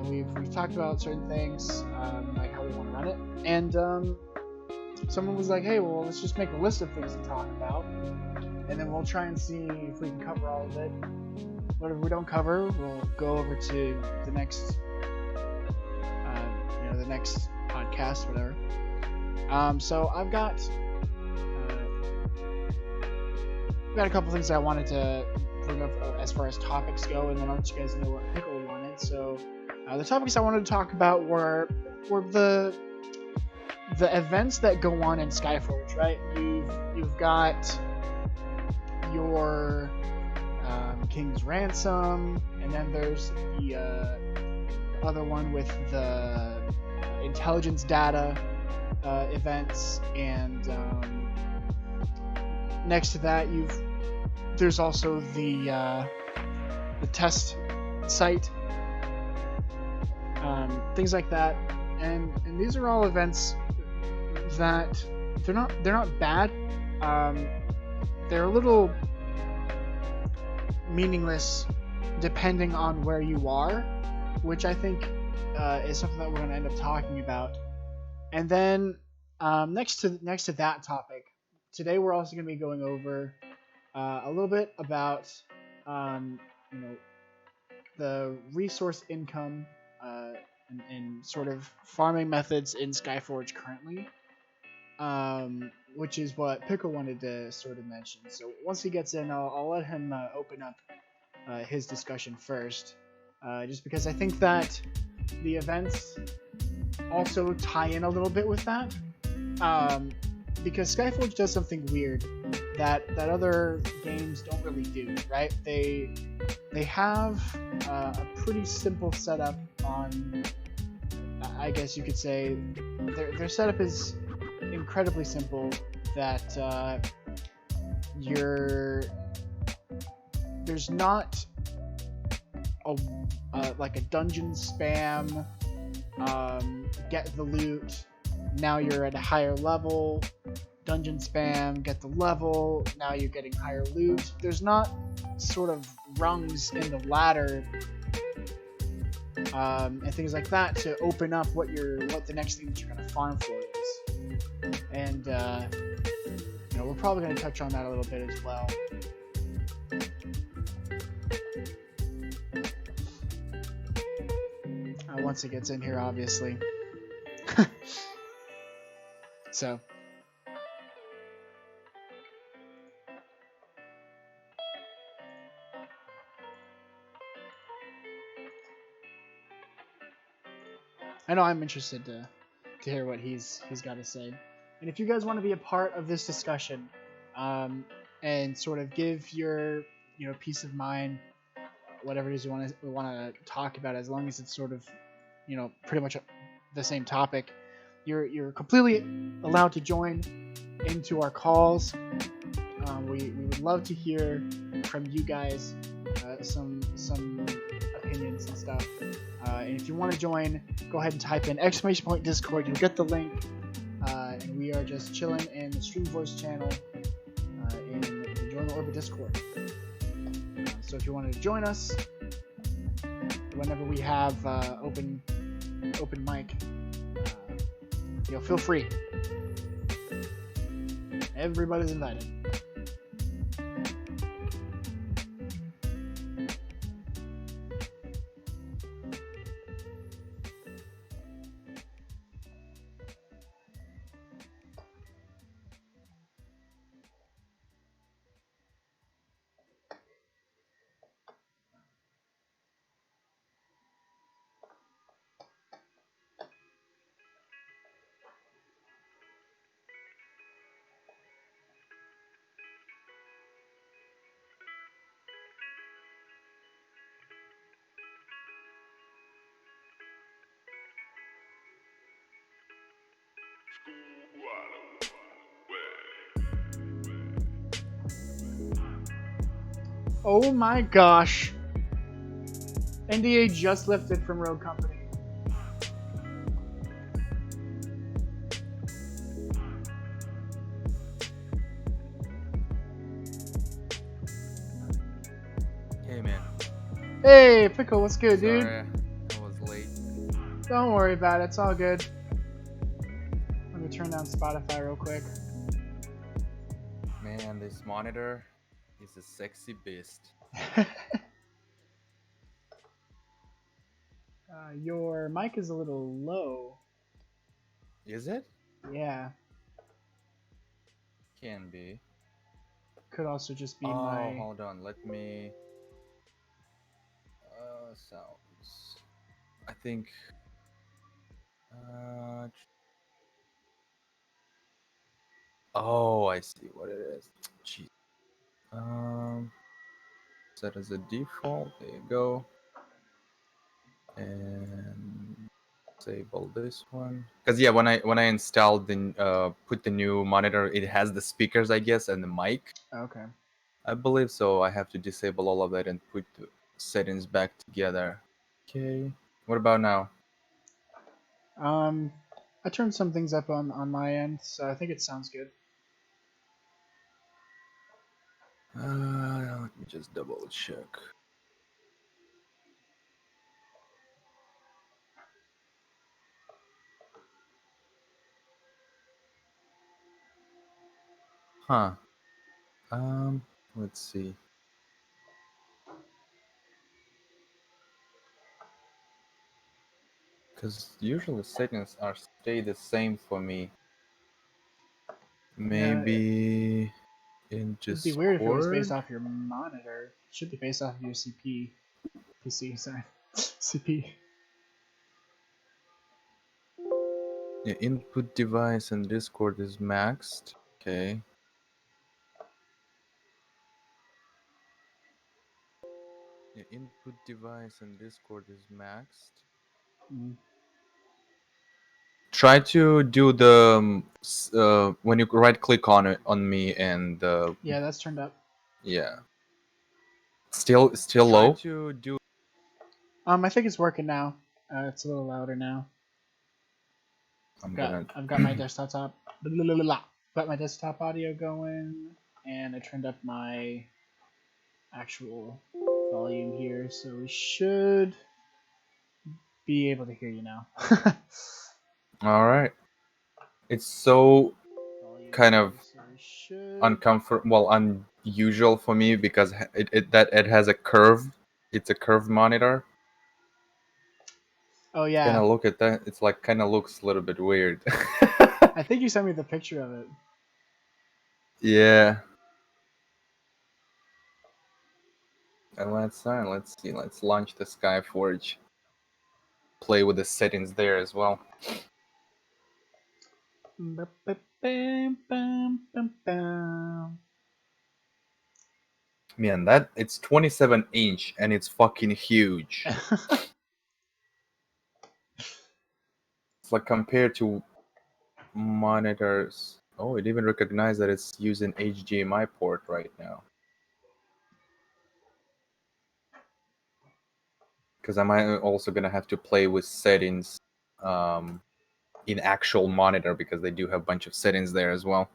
we've talked about certain things, like how we want to run it, and someone was like, hey, well, let's just make a list of things to talk about, and then we'll try and see if we can cover all of it. Whatever we don't cover, we'll go over to the next, the next podcast, whatever. So I've got a couple things I wanted to bring up as far as topics go, and then I'll let you guys know what Pickle wanted. So the topics I wanted to talk about were the events that go on in Skyforge, right? You've got your King's Ransom, and then there's the other one with the intelligence data events, and next to that there's also the test site, things like that, and these are all events that they're not bad. They're a little meaningless depending on where you are, which I think is something that we're going to end up talking about. And then next to that topic, today we're also going to be going over a little bit about the resource income and sort of farming methods in Skyforge currently, which is what Pickle wanted to sort of mention. So once he gets in, I'll let him open up his discussion first, just because I think that the events also tie in a little bit with that, because Skyforge does something weird that other games don't really do, right? They have a pretty simple setup on, I guess you could say, their setup is incredibly simple, that there's not like a dungeon spam, get the loot, now you're at a higher level, dungeon spam, get the level, now you're getting higher loot. There's not sort of rungs in the ladder and things like that to open up what the next thing that you're going to farm for is. And we're probably going to touch on that a little bit as well. Once it gets in here, obviously. So I know I'm interested to hear what he's got to say. And if you guys want to be a part of this discussion, and sort of give your peace of mind, whatever it is you want to talk about, as long as it's sort of pretty much the same topic, you're completely allowed to join into our calls. We would love to hear from you guys, some opinions and stuff. And if you want to join, go ahead and type in !Discord. You'll get the link. And we are just chilling in the Stream Voice channel in the Join the Orbit Discord. So if you wanted to join us whenever we have open mic, feel free. Everybody's invited. Oh my gosh. NDA just lifted from Rogue Company. Hey man. Hey, Pickle, what's good, Sorry, dude? I was late. Don't worry about it. It's all good. Let me turn down Spotify real quick. Man, this monitor is a sexy beast. Your mic is a little low. Is it? Yeah. Can be. Could also just be Oh, my. hold on. Let me. Sounds. I think. Oh, I see what it is. Jeez. Set as a default. There you go. And disable this one. Because yeah, when I installed the put the new monitor, it has the speakers, I guess, and the mic. Okay. I believe so. I have to disable all of that and put the settings back together. Okay. What about now? I turned some things up on my end, so I think it sounds good. Let me just double check. Huh. Let's see. Because usually settings are stay the same for me. Maybe in It'd be weird if it was based Discord. off your monitor. It should be based off of your PC, sorry. CP. Yeah, input device and Discord is maxed. Okay. Yeah, input device and Discord is maxed. Mm. Try to do the when you right click on it on me and Yeah, that's turned up. yeah. Still Try low. to do. I think it's working now. It's a little louder now. I've got my desktop got my desktop audio going, and I turned up my actual volume here, so we should be able to hear you now. All right. It's so kind of uncomfortable, well, unusual for me because it has a curve. It's a curved monitor. Oh yeah. Kind of look at that. It's like kind of looks a little bit weird. I think you sent me the picture of it. Yeah. And let's see. Let's launch the Skyforge. Play with the settings there as well. Man, that it's 27-inch and it's fucking huge. It's like compared to monitors. Oh, it even recognized that it's using HDMI port right now. Because I'm also gonna have to play with settings in actual monitor because they do have a bunch of settings there as well.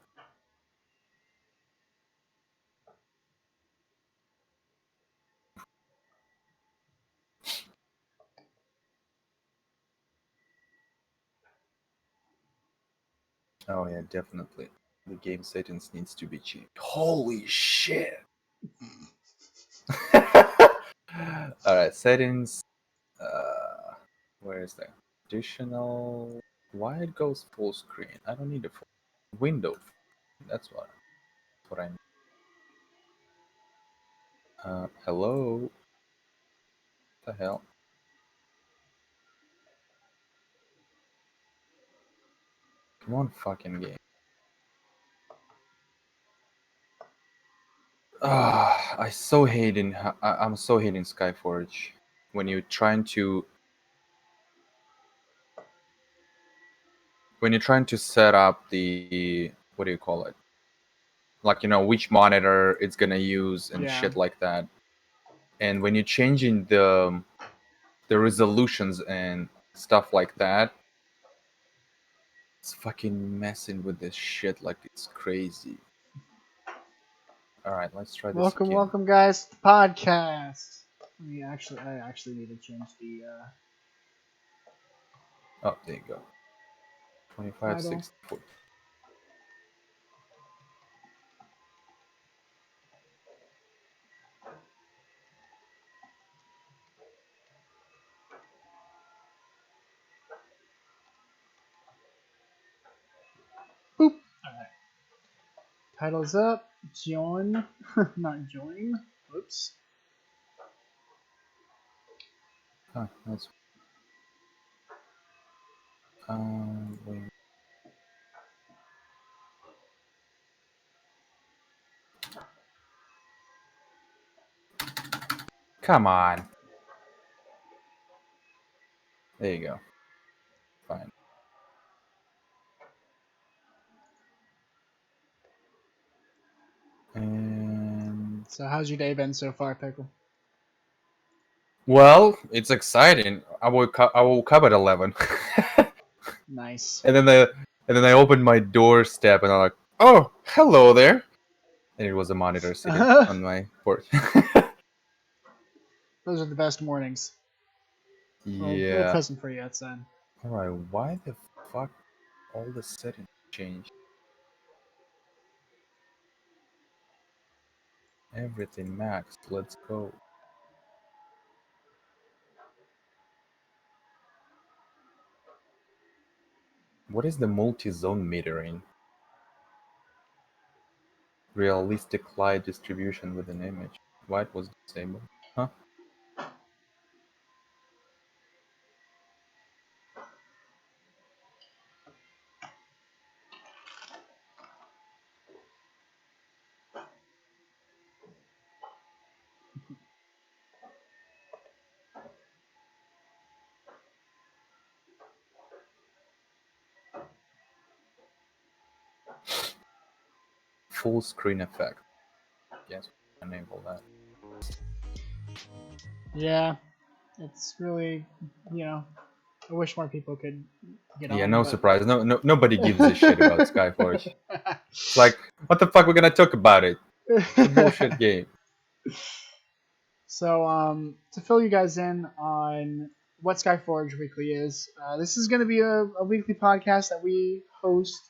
Oh yeah, definitely. The game settings needs to be changed. Holy shit! Alright, settings. Where is that? Additional. Why it goes full screen? I don't need a full window. That's what I need. Hello? What the hell? Come on, fucking game. I'm so hating Skyforge when you're trying to set up the, what do you call it, like, which monitor it's gonna use and shit like that, and when you're changing the resolutions and stuff like that, it's fucking messing with this shit like it's crazy. All right, let's try this again. Welcome, guys, to the podcast. I actually need to change the. Oh, there you go. 25, Title. 60, 40. Boop. Alright. Title's up. Join. Not join. Whoops. Oh, that's. Wait. Come on. There you go. Fine. And So how's your day been so far, Pickle? well, it's exciting. I woke up at 11, Nice. and then I opened my doorstep, and I'm like, "Oh, hello there," and it was a monitor sitting on my porch. Those are the best mornings. Well, a little Yeah. present for you outside. All right. Why the fuck all the settings changed? Everything max. Let's go. What is the multi-zone metering? Realistic light distribution with an image. Why it was disabled? Huh? Full screen effect. Yes, enable that. Yeah, it's really, I wish more people could get Yeah, on, no but surprise. Nobody gives a shit about Skyforge. It's like, what the fuck we're gonna talk about it? It's a bullshit game. So, to fill you guys in on what Skyforge Weekly is, this is going to be a weekly podcast that we host,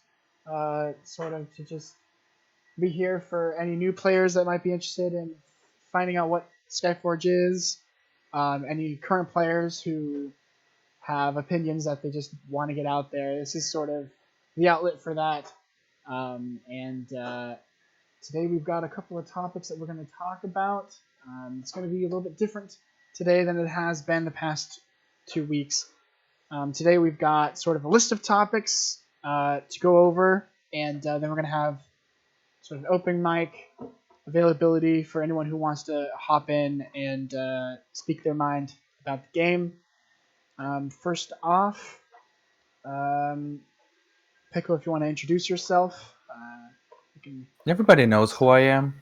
sort of to just be here for any new players that might be interested in finding out what Skyforge is, any current players who have opinions that they just want to get out there. This is sort of the outlet for that. And today we've got a couple of topics that we're going to talk about. It's going to be a little bit different today than it has been the past 2 weeks. Today we've got sort of a list of topics to go over, and then we're going to have sort of open mic availability for anyone who wants to hop in and speak their mind about the game. First off, Pickle, if you want to introduce yourself, you can. Everybody knows who I am.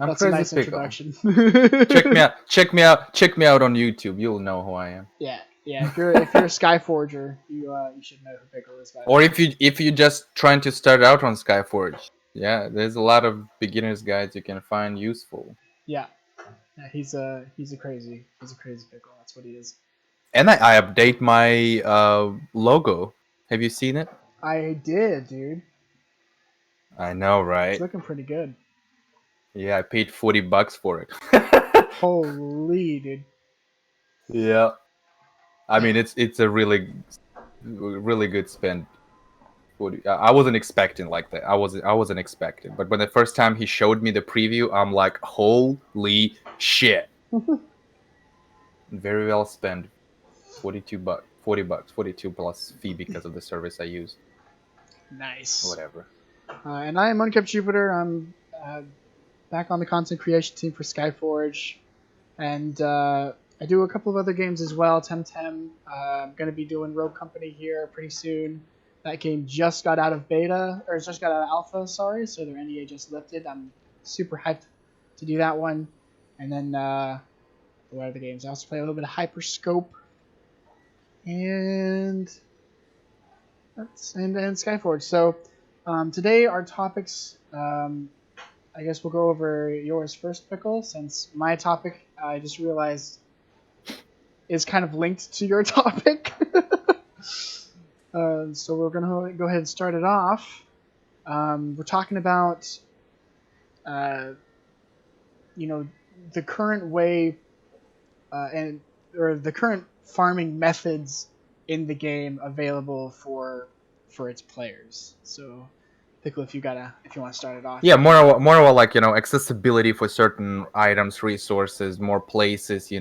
I'm That's a Crazy nice Pickle. introduction. Check me out. Check me out on YouTube. You'll know who I am. Yeah. If you're a Skyforger, you should know who Pickle is. Or if you just trying to start out on Skyforge, yeah, there's a lot of beginners guides you can find useful. Yeah, he's a crazy Pickle. That's what he is. And I update my logo. Have you seen it? I did, dude. I know, right? It's looking pretty good. Yeah, I paid $40 for it. Holy, dude. Yeah. I mean, it's a really good spend. I wasn't expecting like that. I wasn't expecting. But when the first time he showed me the preview, I'm like, holy shit! Very well spent. $42, $40, 42 plus fee because of the service I use. Nice. Whatever. And I am Unkept Jupiter. I'm back on the content creation team for Skyforge, and I do a couple of other games as well. Temtem. I'm going to be doing Rogue Company here pretty soon. That game just got out of beta, or just got out of alpha, sorry, so their NDA just lifted. I'm super hyped to do that one. And then, what other games? I also play a little bit of Hyperscope. And Skyforge. So today our topics, I guess we'll go over yours first, Pickle, since my topic, I just realized is kind of linked to your topic. So we're gonna go ahead and start it off. We're talking about, the current way or the current farming methods in the game available for its players. So, Pickle, if you want to start it off. Yeah, more like accessibility for certain items, resources, more places.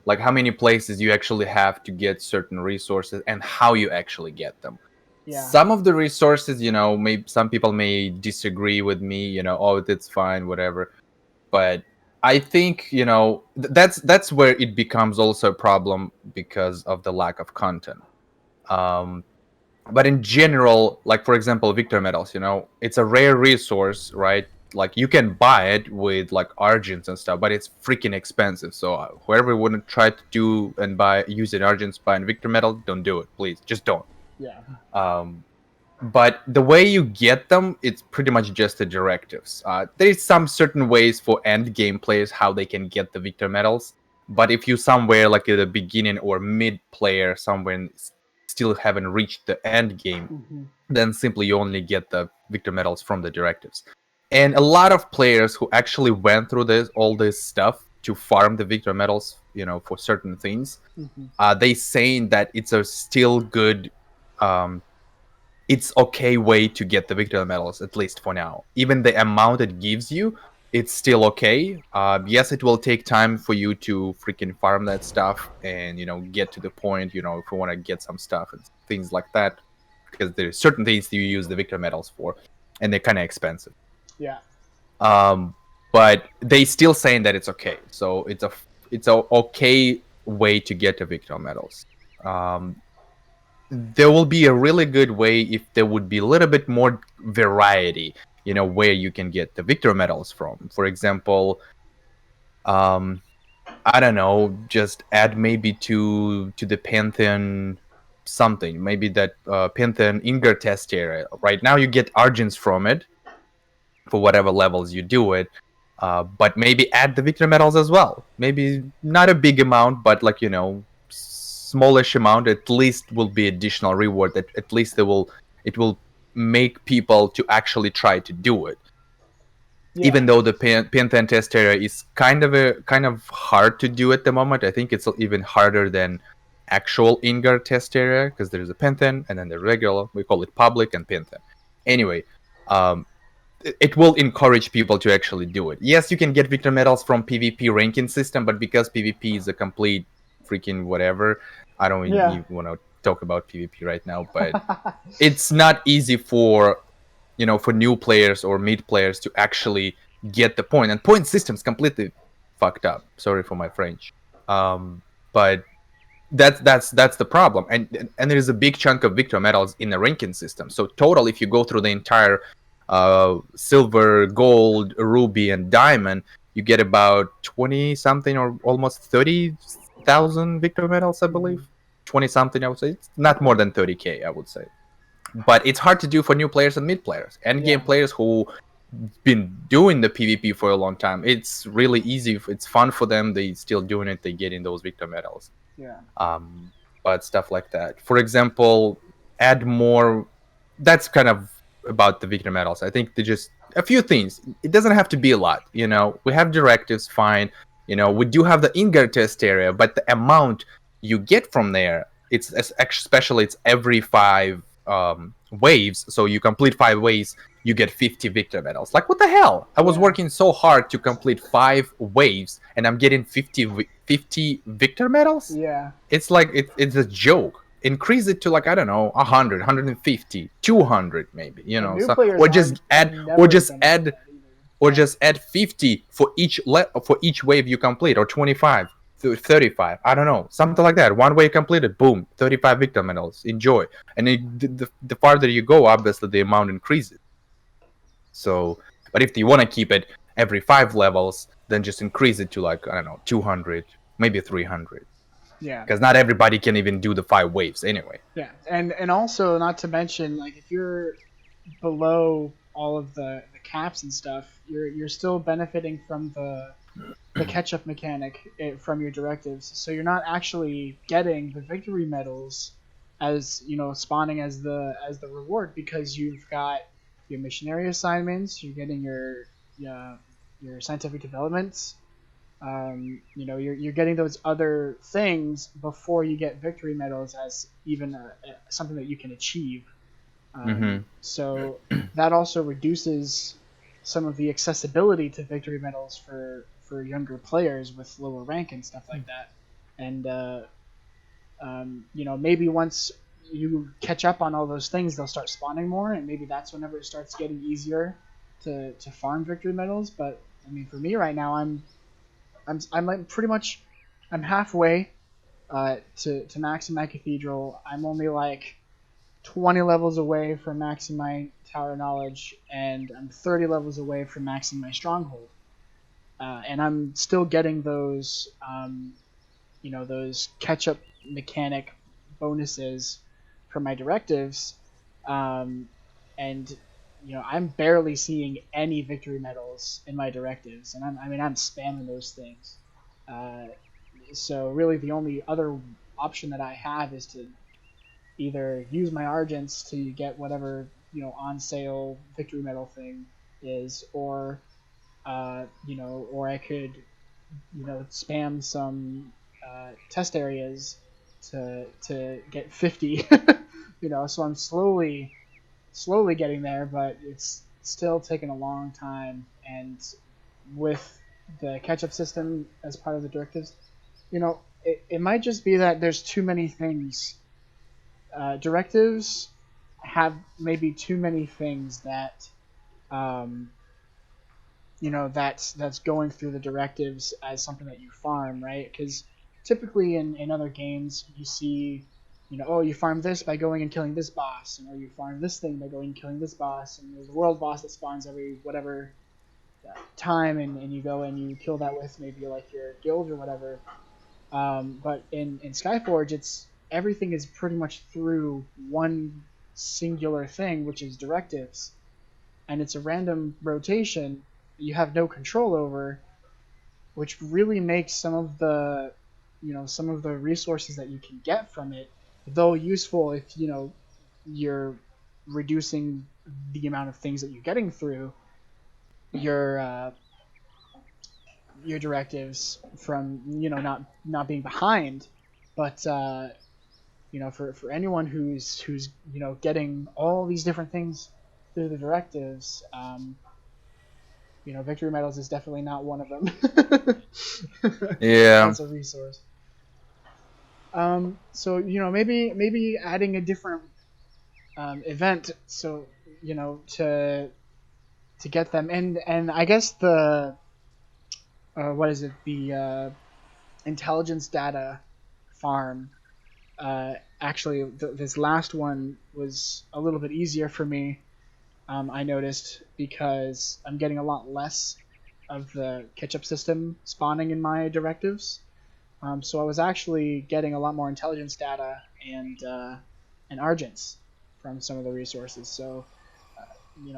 Like how many places you actually have to get certain resources and how you actually get them. Yeah. Some of the resources, maybe some people may disagree with me. Oh, that's fine, whatever. But I think that's where it becomes also a problem because of the lack of content. But in general, like for example, victor metals, it's a rare resource, right? Like you can buy it with like argents and stuff, but it's freaking expensive. So whoever wouldn't try to do and use an argents buying victor metal, don't do it, please. Just don't. Yeah. But the way you get them, it's pretty much just the directives. There's some certain ways for end game players how they can get the victor metals. But if you somewhere like at the beginning or mid player somewhere still haven't reached the end game, then simply you only get the victor metals from the directives. And a lot of players who actually went through all this stuff to farm the victor metals, for certain things, they saying that it's a still good, it's okay way to get the victor metals, at least for now. Even the amount it gives you, it's still okay. Yes, it will take time for you to freaking farm that stuff and get to the point, if you want to get some stuff and things like that, because there's certain things you use the victor metals for, and they're kind of expensive. Yeah. But they still saying that it's okay. So it's a okay way to get the victor metals. There will be a really good way if there would be a little bit more variety, where you can get the victor metals from. For example, I don't know, just add maybe to the Pantheon something. Maybe that Pantheon Ingot test area. Right now you get argents from it for whatever levels you do it. But maybe add the victor metals as well. Maybe not a big amount, but like, smallish amount at least will be additional reward. That at least it will make people to actually try to do it. Yeah. Even though the Pantheon test area is kind of hard to do at the moment, I think it's even harder than actual Ingot test area, because there's a Pantheon and then the regular, we call it public and Pantheon. Anyway, it will encourage people to actually do it. Yes, you can get victor metals from PvP ranking system, but because PvP is a complete freaking whatever, I don't even want to talk about PvP right now, but it's not easy for new players or mid players to actually get the point. And point system's completely fucked up. Sorry for my French. But that's the problem. And there is a big chunk of victor metals in the ranking system. So total, if you go through the entire silver, gold, ruby, and diamond, you get about 20 something or almost 30,000 victor metals, I believe. 20 something, I would say. It's not more than 30k, I would say. But it's hard to do for new players and mid players. End game players who been doing the PvP for a long time, it's really easy. It's fun for them. They still doing it. They getting those victor metals. Yeah. But stuff like that. For example, add more. That's kind of about the victor metals. I think they just a few things. It doesn't have to be a lot. We have directives, fine. We do have the Ingot test area, but the amount you get from there, it's especially it's every 5 waves. So you complete 5 waves, you get 50 victor metals. Like, what the hell? I was working so hard to complete 5 waves, and I'm getting 50 victor metals? Yeah. It's like, it's a joke. Increase it to, like, I don't know, 100, 150, 200 maybe, or just add 50 for each wave you complete, or 25. 35, I don't know, something like that. One wave completed, boom, 35 victor metals, enjoy. And the farther you go, obviously the amount increases. So, but if you want to keep it every 5 levels, then just increase it to, like, I don't know, 200, maybe 300. Yeah, because not everybody can even do the 5 waves anyway. Yeah, and also, not to mention, like, if you're below all of the caps and stuff, you're still benefiting from the catch-up mechanic from your directives, so you're not actually getting the victory medals as spawning as the reward, because you've got your missionary assignments, you're getting your scientific developments. You're getting those other things before you get victory medals as even something that you can achieve. So that also reduces some of the accessibility to victory medals for younger players with lower rank and stuff like that. And maybe once you catch up on all those things, they'll start spawning more, and maybe that's whenever it starts getting easier to farm victory medals. But I mean, for me right now, I'm like pretty much I'm halfway to maxing my cathedral. I'm only like 20 levels away from maxing my tower knowledge, and I'm 30 levels away from maxing my stronghold. And I'm still getting those those catch-up mechanic bonuses from my directives, and I'm barely seeing any victory medals in my directives, and I'm spamming those things. So really, the only other option that I have is to either use my Argents to get whatever on sale victory medal thing is, or or I could spam some test areas to get 50. So I'm slowly getting there, but it's still taking a long time. And with the catch-up system as part of the directives, it might just be that there's too many things. Directives have maybe too many things that that's going through the directives as something that you farm, right? Because typically in other games you see you farm this by going and killing this boss, or you farm this thing by going and killing this boss, and there's a world boss that spawns every whatever time, and you go and you kill that with maybe like your guild or whatever. But in Skyforge, everything is pretty much through one singular thing, which is directives, and it's a random rotation you have no control over, which really makes some of the resources that you can get from it, though useful if you're reducing the amount of things that you're getting through your directives from not being behind. But for anyone who's getting all these different things through the directives, victory medals is definitely not one of them. Yeah, that's a resource. So maybe adding a different event, so to get them, and I guess the what is it, the intelligence data farm. Actually, this last one was a little bit easier for me. I noticed, because I'm getting a lot less of the catch-up system spawning in my directives. So I was actually getting a lot more intelligence data and Argents from some of the resources. So,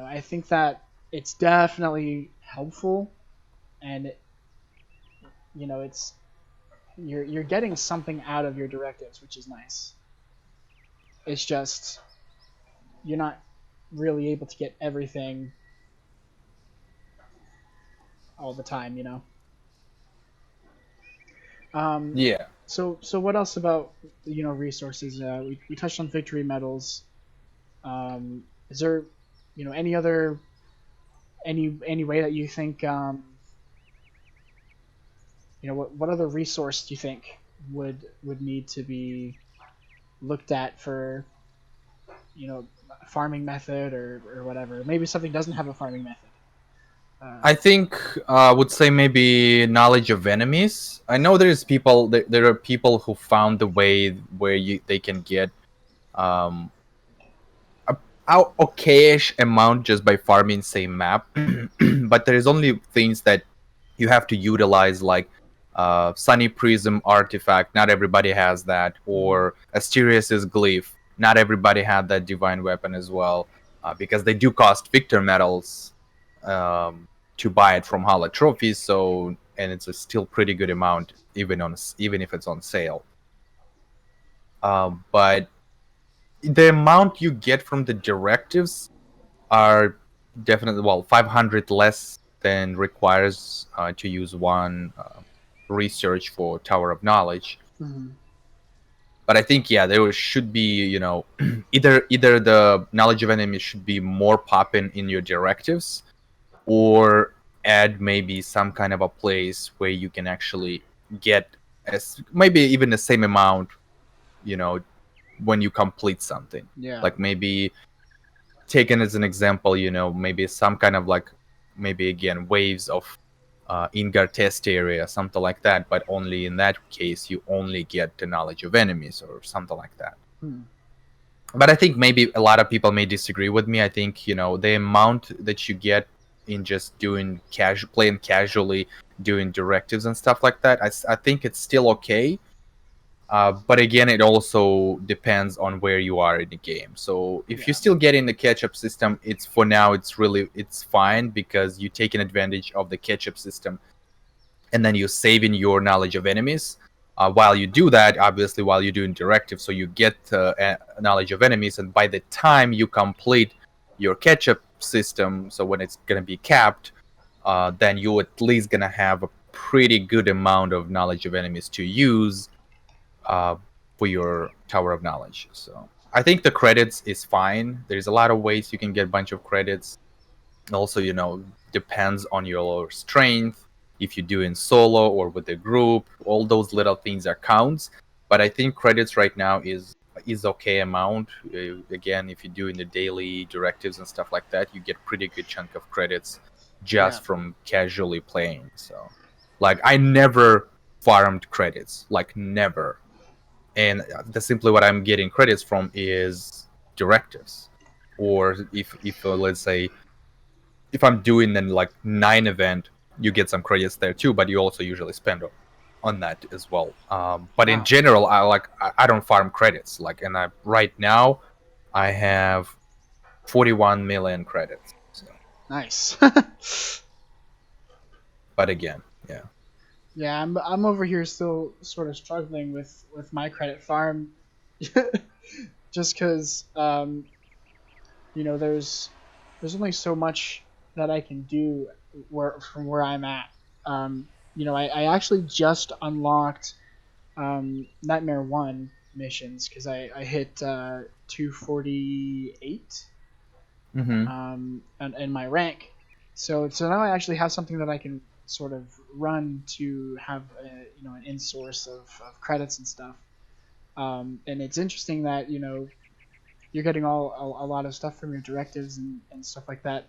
I think that it's definitely helpful, and it's you're getting something out of your directives, which is nice. It's just you're not really able to get everything all the time, yeah. So what else about resources? We touched on victory medals. Is there any other any way that you think what other resource do you think would need to be looked at for farming method or whatever? Maybe something doesn't have a farming method. I think I would say maybe knowledge of enemies. I know there are people who found the way where they can get a okayish amount just by farming same map, but there is only things that you have to utilize, like Sunny Prism artifact. Not everybody has that, or Asterius' glyph. Not everybody had that divine weapon as well, because they do cost victor medals to buy it from Hala trophies. So and it's a still pretty good amount even if it's on sale. But the amount you get from the directives are definitely 500 less than requires to use one research for Tower of Knowledge. Mm-hmm. But I think there should be either the knowledge of enemies should be more popping in your directives, or add maybe some kind of a place where you can actually get maybe even the same amount when you complete something. Yeah. Like maybe taken as an example, maybe some kind of maybe again waves of Ingar test area, something like that, but only in that case you only get the knowledge of enemies or something like that. But I think maybe a lot of people may disagree with me. I think the amount that you get in just playing casually, doing directives and stuff like that, I think it's still okay. But again, it also depends on where you are in the game. So if you're still getting the catch-up system, it's fine, because you're taking advantage of the catch-up system, and then you're saving your knowledge of enemies. While you do that, obviously, while you're doing directives, so you get knowledge of enemies, and by the time you complete your catch-up system, so when it's going to be capped, then you're at least going to have a pretty good amount of knowledge of enemies to use for your Tower of Knowledge. So I think the credits is fine. There's a lot of ways you can get a bunch of credits. Also, depends on your strength, if you do in solo or with a group. All those little things are counts. But I think credits right now is okay amount. Again, if you do in the daily directives and stuff like that, you get pretty good chunk of credits just from casually playing. So I never farmed credits, never. And that's simply what I'm getting credits from is directives. Or if let's say if I'm doing an 9 event, you get some credits there too, but you also usually spend on that as well. But in general, I don't farm credits. Right now I have 41 million credits. So. Nice. But again, yeah, I'm over here still sort of struggling with my credit farm, just because there's only so much that I can do from where I'm at. I actually just unlocked Nightmare 1 missions because I hit 248 and my rank. So now I actually have something that I can sort of run to have an in source of credits and stuff. And it's interesting that you're getting a lot of stuff from your directives and stuff like that.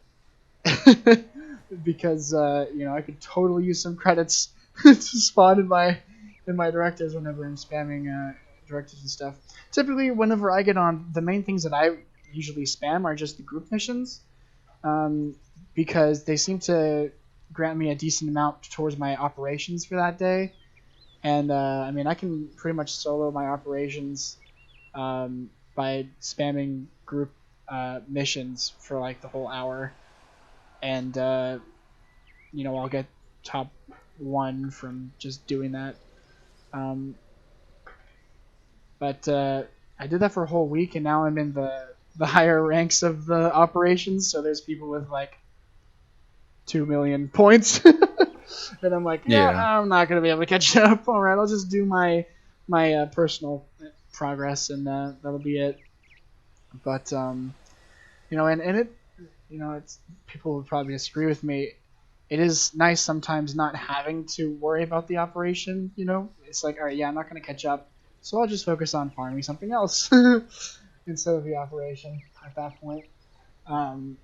Because I could totally use some credits to spawn in my directives whenever I'm spamming directives and stuff. Typically, whenever I get on, the main things that I usually spam are just the group missions, because they seem to grant me a decent amount towards my operations for that day. And I can pretty much solo my operations by spamming group missions for the whole hour. And I'll get top 1 from just doing that. But I did that for a whole week, and now I'm in the higher ranks of the operations. So there's people with 2 million points, and I'm I'm not gonna be able to catch up. All right, I'll just do my personal progress, and that'll be it. But and it. It's people would probably disagree with me. It is nice sometimes not having to worry about the operation. It's all right, I'm not going to catch up, so I'll just focus on farming something else instead of the operation at that point. And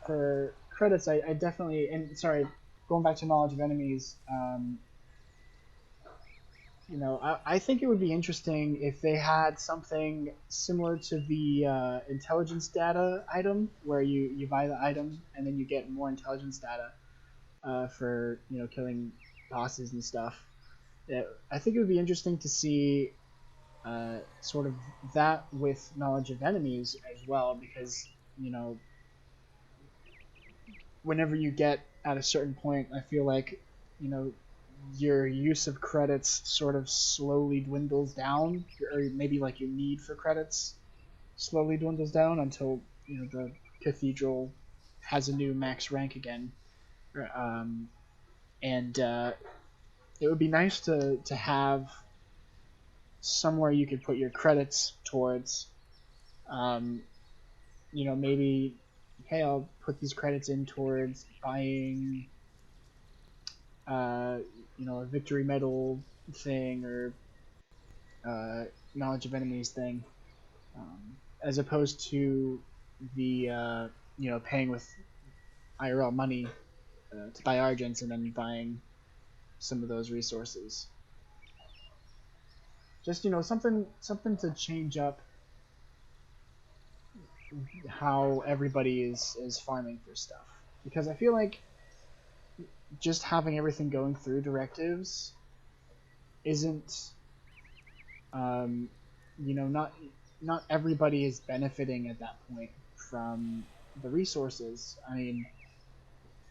for credits, I definitely, and sorry, going back to knowledge of enemies. I think it would be interesting if they had something similar to the intelligence data item, where you buy the item and then you get more intelligence data for killing bosses and stuff. I think it would be interesting to see sort of that with knowledge of enemies as well, because whenever you get at a certain point, I feel like, you know, your use of credits sort of slowly dwindles down, or maybe like your need for credits slowly dwindles down until, you know, the cathedral has a new max rank again. And it would be nice to have somewhere you could put your credits towards. You know, maybe, hey, I'll put these credits in towards buying, you know, a victory medal thing, or knowledge of enemies thing, as opposed to the you know, paying with IRL money to buy Argents and then buying some of those resources. Just, you know, something to change up how everybody is farming for stuff, because I feel like just having everything going through directives isn't, you know, not everybody is benefiting at that point from the resources. I mean,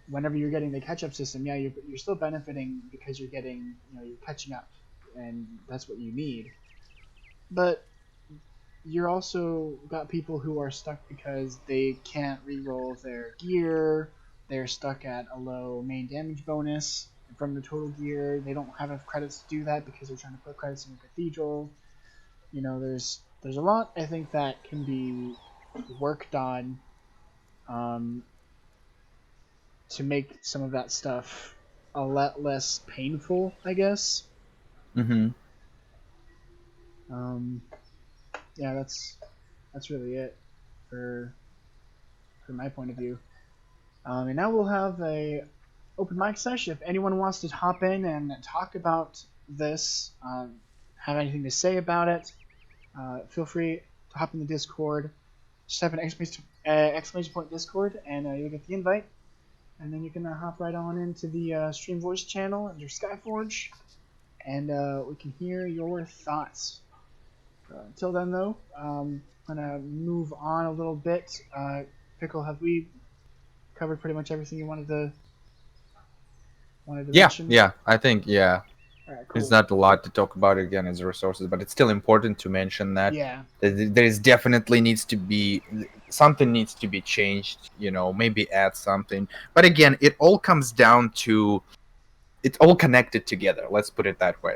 whenever you're getting the catch-up system, yeah, you're still benefiting because you're getting, you know, you're catching up, and that's what you need. But you're also got people who are stuck because they can't reroll their gear. They're stuck at a low main damage bonus from the total gear. They don't have enough credits to do that because they're trying to put credits in the cathedral. You know, there's a lot, I think, that can be worked on to make some of that stuff a lot less painful, I guess. Mm-hmm. Yeah, that's really it for my point of view. And now we'll have a open mic session. If anyone wants to hop in and talk about this, have anything to say about it, feel free to hop in the Discord. Just type an exclamation point Discord, and you'll get the invite. And then you can hop right on into the Stream Voice channel under Skyforge, and we can hear your thoughts. Until then, though, I'm gonna move on a little bit. Pickle, have we covered pretty much everything you wanted to mention? Yeah, I think, yeah. All right, cool. There's not a lot to talk about again as resources, but it's still important to mention that there is definitely needs to be something needs to be changed, you know, maybe add something. But again, it all comes down to, it's all connected together, let's put it that way.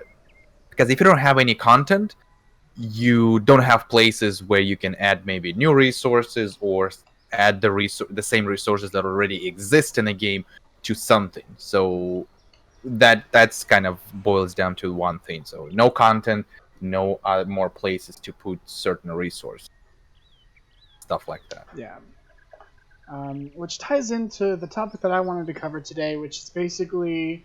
Because if you don't have any content, you don't have places where you can add maybe new resources or add the same resources that already exist in a game to something. So that's kind of boils down to one thing. So no content, no more places to put certain resources, stuff like that. Yeah. Which ties into the topic that I wanted to cover today, which is basically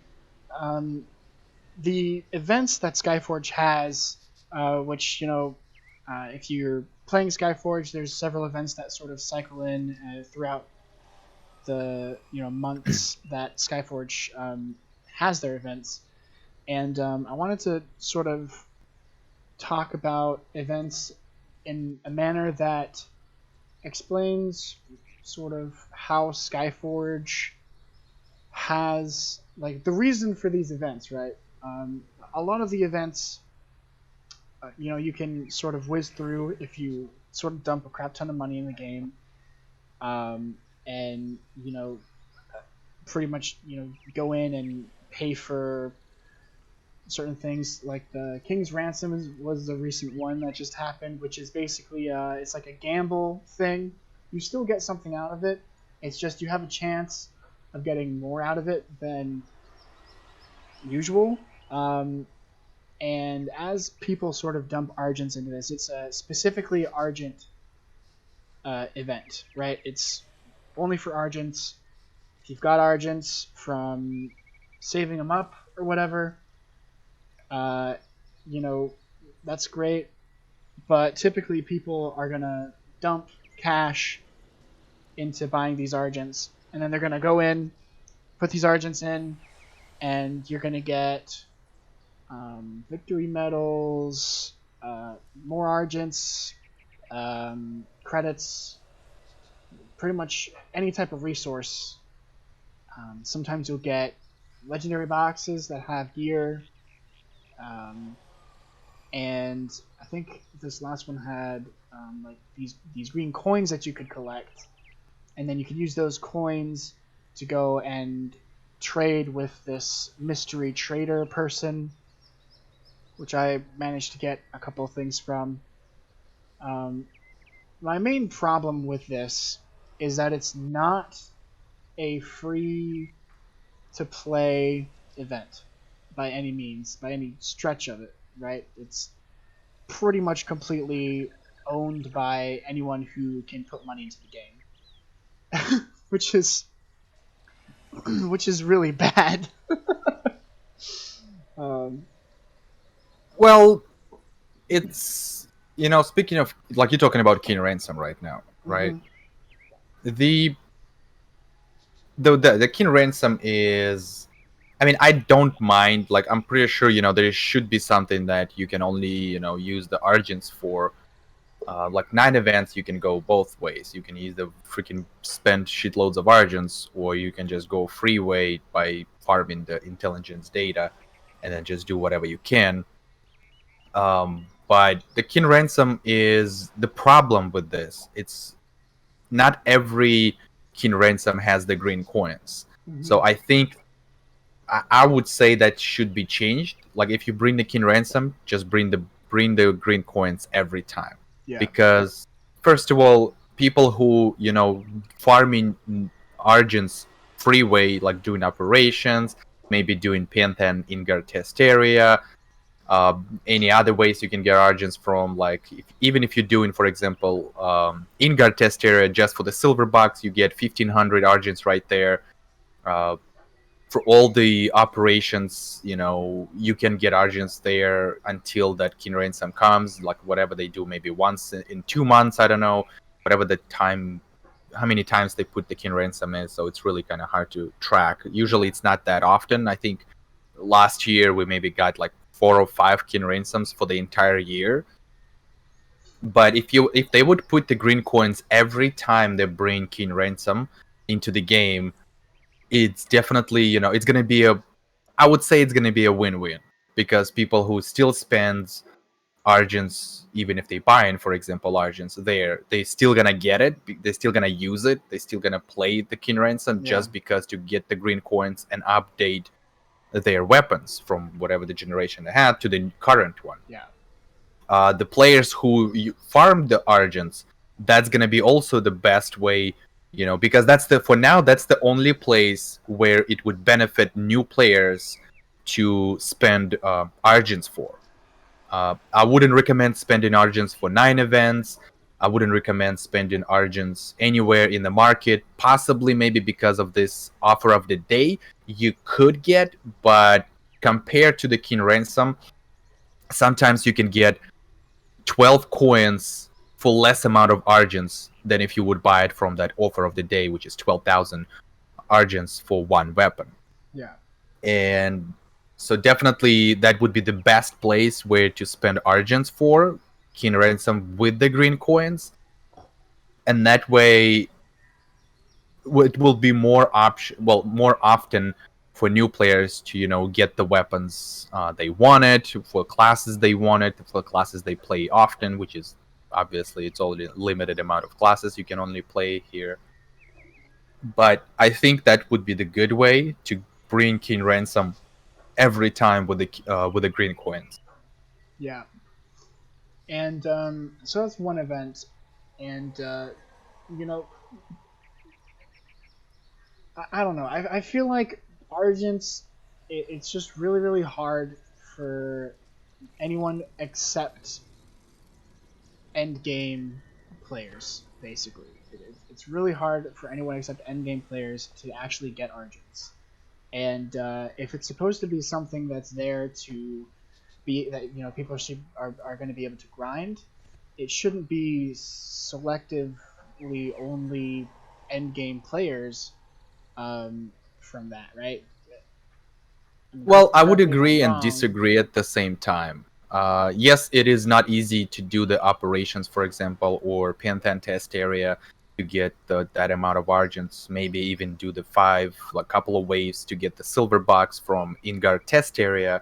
the events that Skyforge has, which, you know, if you're playing Skyforge, there's several events that sort of cycle in throughout the, you know, months that Skyforge has their events. And I wanted to sort of talk about events in a manner that explains sort of how Skyforge has, like, the reason for these events, right? A lot of the events, you know, you can sort of whiz through if you sort of dump a crap ton of money in the game, and, you know, pretty much, you know, go in and pay for certain things. Like the King's Ransom was the recent one that just happened, which is basically it's like a gamble thing. You still get something out of it. It's just you have a chance of getting more out of it than usual. And as people sort of dump Argents into this, it's a specifically Argent event, right? It's only for Argents. If you've got Argents from saving them up or whatever, you know, that's great. But typically people are going to dump cash into buying these Argents, and then they're going to go in, put these Argents in, and you're going to get victory medals, more Argents, credits, pretty much any type of resource Sometimes you'll get legendary boxes that have gear, and I think this last one had like these green coins that you could collect, and then you could use those coins to go and trade with this mystery trader person, which I managed to get a couple of things from. My main problem with this is that it's not a free to play event by any means, by any stretch of it, right? It's pretty much completely owned by anyone who can put money into the game, which is really bad. Well, it's, speaking of, like, you're talking about King Ransom right now, right? Mm-hmm. The King Ransom is, I mean, I don't mind, like, I'm pretty sure, there should be something that you can only, use the Argents for. Like 9 events, you can go both ways. You can either freaking spend shitloads of Argents, or you can just go freeway by farming the intelligence data and then just do whatever you can. But the King Ransom is the problem with this. It's not every King Ransom has the green coins. Mm-hmm. So I think I would say that should be changed. Like, if you bring the King Ransom, just bring the green coins every time. Yeah. Because first of all, people who farming Argents freeway, like doing operations, maybe doing Panthan Ingar test area, any other ways you can get Argents from, like, even if you're doing, for example, Ingar test area just for the silver box, you get 1500 Argents right there. For all the operations, you can get Argents there until that King Ransom comes, like whatever they do, maybe once in 2 months, I don't know, whatever the time, how many times they put the King Ransom in, so it's really kind of hard to track. Usually it's not that often. I think last year we maybe got like 4 or 5 King Ransoms for the entire year. But if they would put the green coins every time they bring King Ransom into the game, it's definitely, it's going to be I would say it's going to be a win-win, because people who still spend Argents, even if they buy in, for example, Argents, they still going to get it. They're still going to use it. They're still going to play the King Ransom just because to get the green coins and update their weapons from whatever the generation they had to the current one. Yeah. The players who farm the Argents, that's going to be also the best way, because for now, that's the only place where it would benefit new players to spend Argents for. I wouldn't recommend spending Argents for 9 events. I wouldn't recommend spending Argents anywhere in the market, possibly maybe because of this offer of the day you could get, but compared to the King Ransom, sometimes you can get 12 coins for less amount of Argents than if you would buy it from that offer of the day, which is 12,000 Argents for 1 weapon. Yeah. And so definitely that would be the best place where to spend Argents for King Ransom with the green coins. And that way it will be more often for new players to, get the weapons they wanted, for classes they wanted, for classes they play often, which is obviously it's only a limited amount of classes you can only play here. But I think that would be the good way to bring King Ransom every time with the green coins. Yeah. And so that's one event, and I don't know. I feel like Argents, it's just really, really hard for anyone except endgame players, basically. It's really hard for anyone except endgame players to actually get Argents. And if it's supposed to be something that's there to be, that people are going to be able to grind, it shouldn't be selectively only endgame players from that, right? Well, I would agree and disagree at the same time. Yes, it is not easy to do the operations, for example, or Panthan test area to get that amount of argents, maybe even do the 5, like couple of waves to get the silver box from Ingar test area.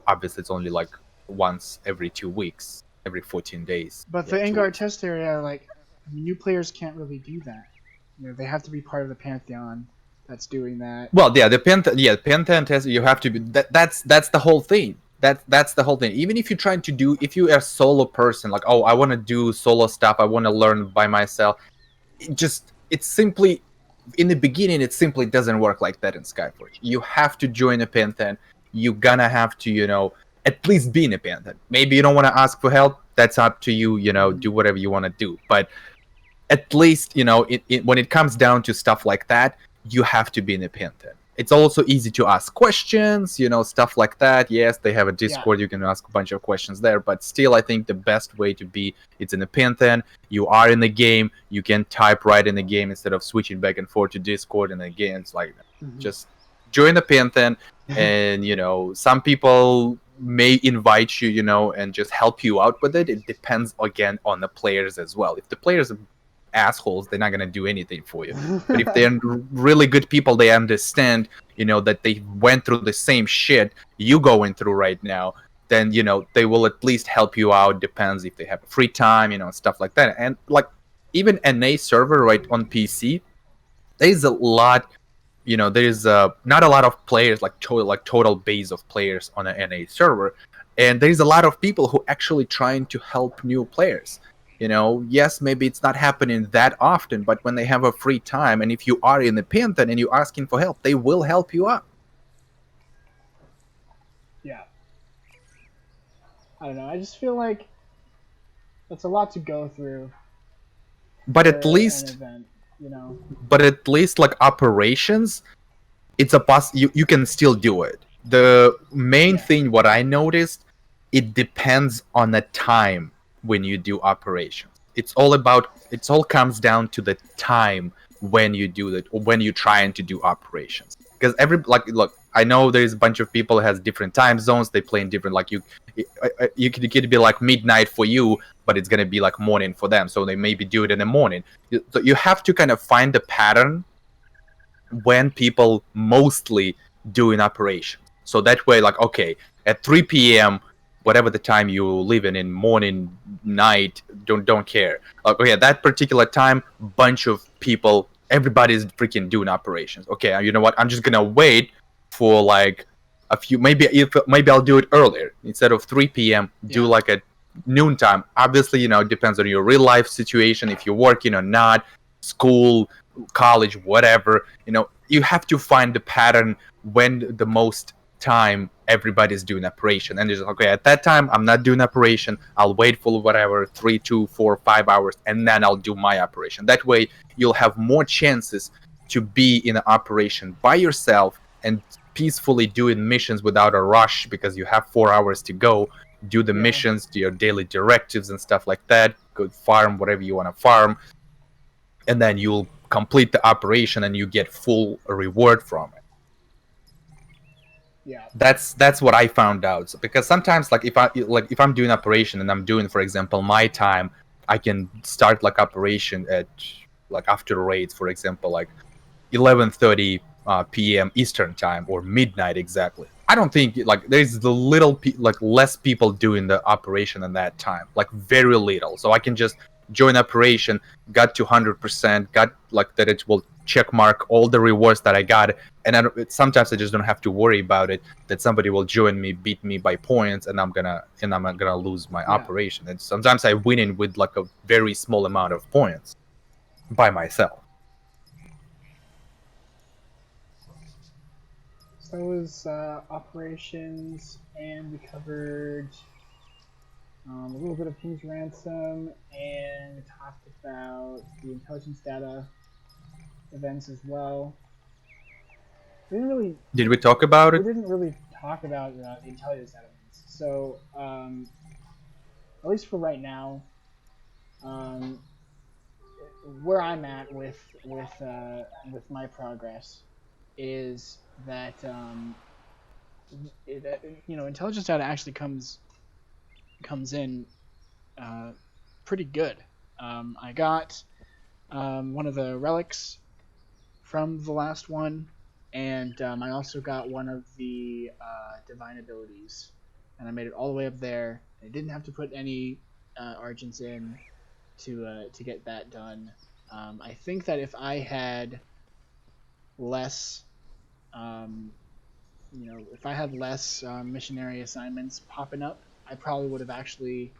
Obviously, it's only like once every 2 weeks, every 14 days. But the Ingar test area, like, new players can't really do that. You know, they have to be part of the Pantheon that's doing that. Well, yeah, the Pantheon test, you have to be. That's the whole thing. That's the whole thing. Even if you're trying to do, if you are a solo person, like, oh, I want to do solo stuff, I want to learn by myself. It's simply, in the beginning, it simply doesn't work like that in Skyforge. You have to join a Pantheon. You're gonna have to, you know, at least be in a Pantheon. Maybe you don't want to ask for help. That's up to you. You know, do whatever you want to do. But at least, you know, when it comes down to stuff like that, you have to be in a Pantheon. It's also easy to ask questions, you know, stuff like that. Yes, they have a Discord. You can ask a bunch of questions there. But still, I think the best way to be, it's in a Pantheon. You are in the game. You can type right in the game instead of switching back and forth to Discord. And again, it's like, just join the Pantheon. And, you know, some people may invite you, you know, and just help you out with it. It depends, again, on the players as well. If the players are assholes, they're not going to do anything for you. But if they're really good people, they understand, you know, that they went through the same shit you going through right now, then, you know, they will at least help you out. Depends if they have free time, you know, stuff like that. And like, even NA server, right, on PC, there's a lot, you know, there's not a lot of players, like total base of players on an NA server, and there's a lot of people who actually trying to help new players. You know, yes, maybe it's not happening that often, but when they have a free time, and if you are in the Pantheon and you're asking for help, they will help you out. Yeah. I don't know. I just feel like it's a lot to go through. But at least, event, you know. But at least, like, operations, it's a you can still do it. The main thing, what I noticed, it depends on the time when you do operations. It all comes down to the time when you do that, or when you're trying to do operations. Because look, I know there's a bunch of people who has different time zones. They play in different, like, you could be like midnight for you, but it's gonna be like morning for them. So they maybe do it in the morning. So you have to kind of find the pattern when people mostly do an operation. So that way, like, okay, at 3 p.m., whatever the time you live in morning, night, don't care. Like, okay, at that particular time, bunch of people, everybody's freaking doing operations. Okay, you know what? I'm just gonna wait for like a few. Maybe I'll do it earlier instead of 3 p.m. Do like at noontime. Obviously, you know, it depends on your real life situation, if you're working or not, school, college, whatever. You know, you have to find the pattern when the most time everybody's doing operation, and there's okay, at that time I'm not doing operation, I'll wait for whatever 3, 2, 4, 5 hours, and then I'll do my operation. That way you'll have more chances to be in an operation by yourself and peacefully doing missions without a rush, because you have 4 hours to go do the missions, do your daily directives and stuff like that, go farm whatever you want to farm, and then you'll complete the operation and you get full reward from it. Yeah, that's what I found out. So, because sometimes, like, if I'm doing operation and I'm doing, for example, my time, I can start like operation at like after raids, for example, like 11:30 p.m. Eastern time, or midnight exactly. I don't think like there's the less people doing the operation in that time, like very little. So I can just join operation, got to 100%, got like that, it will check mark all the rewards that I got, and sometimes I just don't have to worry about it, that somebody will join me, beat me by points, and I'm gonna lose my operation. And sometimes I win in with like a very small amount of points by myself. So it was operations, and we covered a little bit of King's Ransom, and we talked about the intelligence data events as well. Did we talk about it? We didn't really talk about the intelligence data events. So at least for right now, where I'm at with my progress is that intelligence data actually comes in pretty good. I got one of the relics from the last one, and I also got one of the divine abilities, and I made it all the way up there. I didn't have to put any argents in to get that done. I think that if I had less, if I had less missionary assignments popping up, I probably would have actually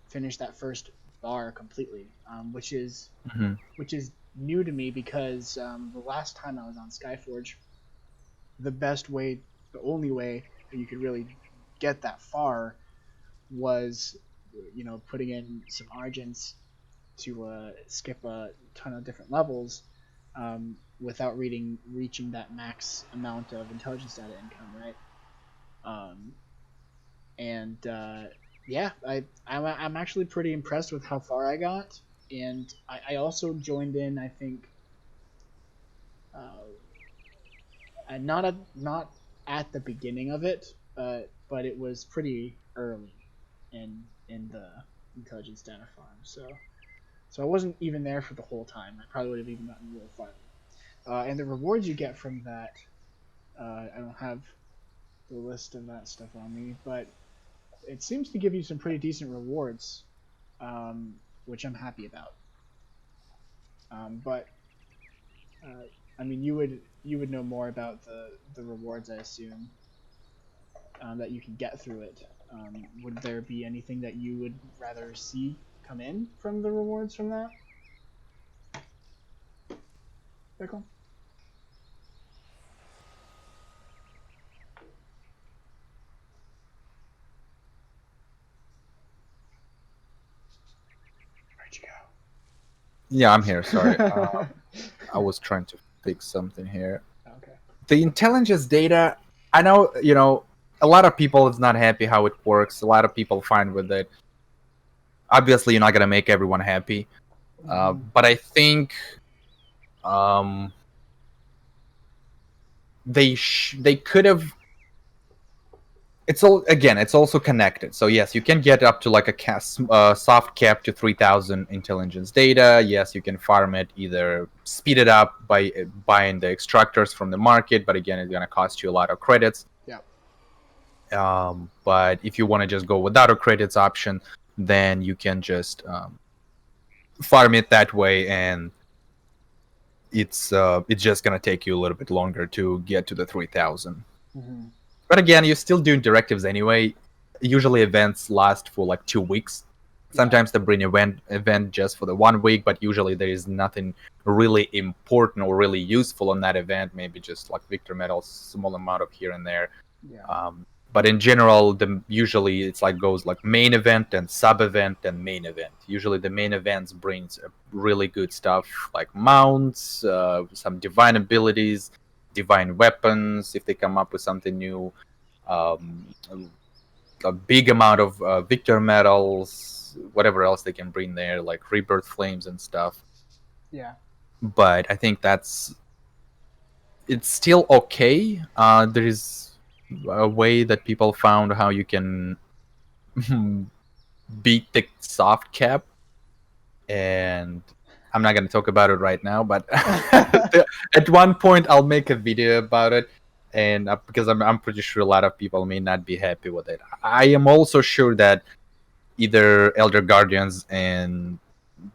finished that first bar completely, which is new to me because the last time I was on Skyforge, the only way that you could really get that far was, putting in some argents to skip a ton of different levels without reaching that max amount of intelligence data income, right? Yeah, I'm actually pretty impressed with how far I got, and I also joined in. I think not at the beginning of it, but it was pretty early in the intelligence data farm. So I wasn't even there for the whole time. I probably would have even gotten real farther. And the rewards you get from that, I don't have the list of that stuff on me, but it seems to give you some pretty decent rewards, which I'm happy about. But I mean, you would know more about the rewards, I assume, that you can get through it. Would there be anything that you would rather see come in from the rewards from that? Pickle? Where'd you go? Yeah, I'm here. Sorry. I was trying to fix something here. Okay. The intelligence data, I know, a lot of people is not happy how it works. A lot of people fine with it. Obviously, you're not going to make everyone happy. But I think they could have... It's also connected. So yes, you can get up to like a soft cap to 3,000 intelligence data. Yes, you can farm it, either speed it up by buying the extractors from the market, but again, it's going to cost you a lot of credits. Yeah. But if you want to just go without a credits option, then you can just farm it that way, and it's just going to take you a little bit longer to get to the 3,000. But again, you're still doing directives anyway. Usually events last for like 2 weeks. Sometimes they bring event just for the 1 week, but usually there is nothing really important or really useful on that event. Maybe just like victor medals, small amount of here and there. Yeah. But in general, usually it's like goes like main event and sub event and main event. Usually the main events brings really good stuff like mounts, some divine abilities, divine weapons if they come up with something new, a big amount of victor medals, whatever else they can bring there, like rebirth flames and stuff. Yeah. But I think it's still okay. There is a way that people found how you can beat the soft cap, and I'm not going to talk about it right now, but at one point I'll make a video about it, and because I'm pretty sure a lot of people may not be happy with it. I am also sure that either Elder Guardians and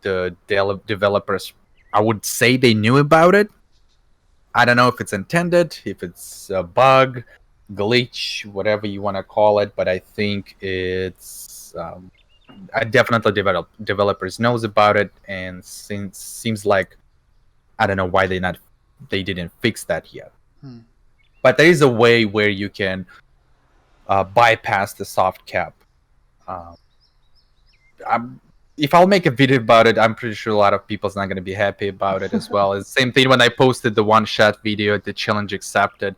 the developers, I would say they knew about it. I don't know if it's intended, if it's a bug, glitch, whatever you want to call it, but I think it's... I definitely developers knows about it, and seems like I don't know why they didn't fix that yet. But there is a way where you can bypass the soft cap. If I'll make a video about it, I'm pretty sure a lot of people's not going to be happy about it as well. It's the same thing when I posted the one-shot video, the challenge accepted,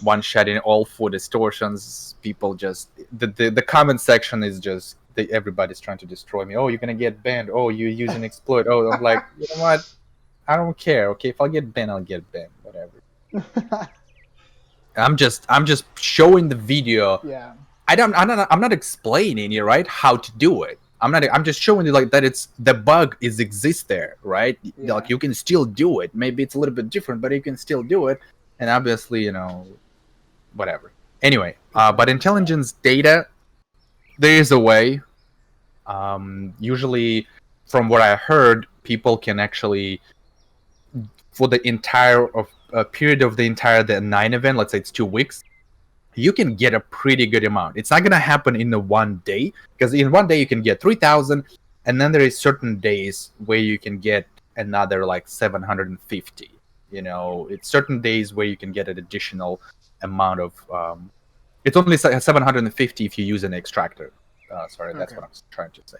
one-shot in all 4 distortions. People just... The comment section is just... everybody's trying to destroy me. Oh, you're going to get banned. Oh, you're using exploit. Oh, I'm like, you know what? I don't care. Okay, if I'll get banned, I'll get banned. Whatever. I'm just showing the video. Yeah. I'm not explaining it, right? How to do it. I'm just showing you like that it's the bug exists there, right? Yeah. Like you can still do it. Maybe it's a little bit different, but you can still do it. And obviously, whatever. Anyway, but intelligence data, there is a way. Usually, from what I heard, people can actually, for the entire of period of the entire the 9 event, let's say it's 2 weeks, you can get a pretty good amount. It's not gonna happen in the one day, because in one day you can get 3,000, and then there is certain days where you can get another like 750. It's certain days where you can get an additional amount of. It's only 750 if you use an extractor. Sorry, that's what I'm trying to say.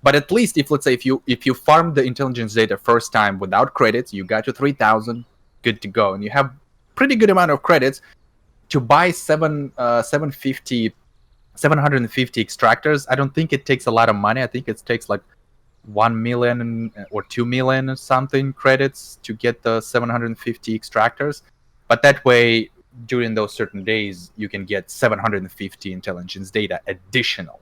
But at least let's say if you farm the intelligence data first time without credits, you got your 3,000, good to go, and you have pretty good amount of credits to buy 750 extractors. I don't think it takes a lot of money. I think it takes like 1 million or 2 million or something credits to get the 750 extractors. But that way, during those certain days, you can get 750 intelligence data additional.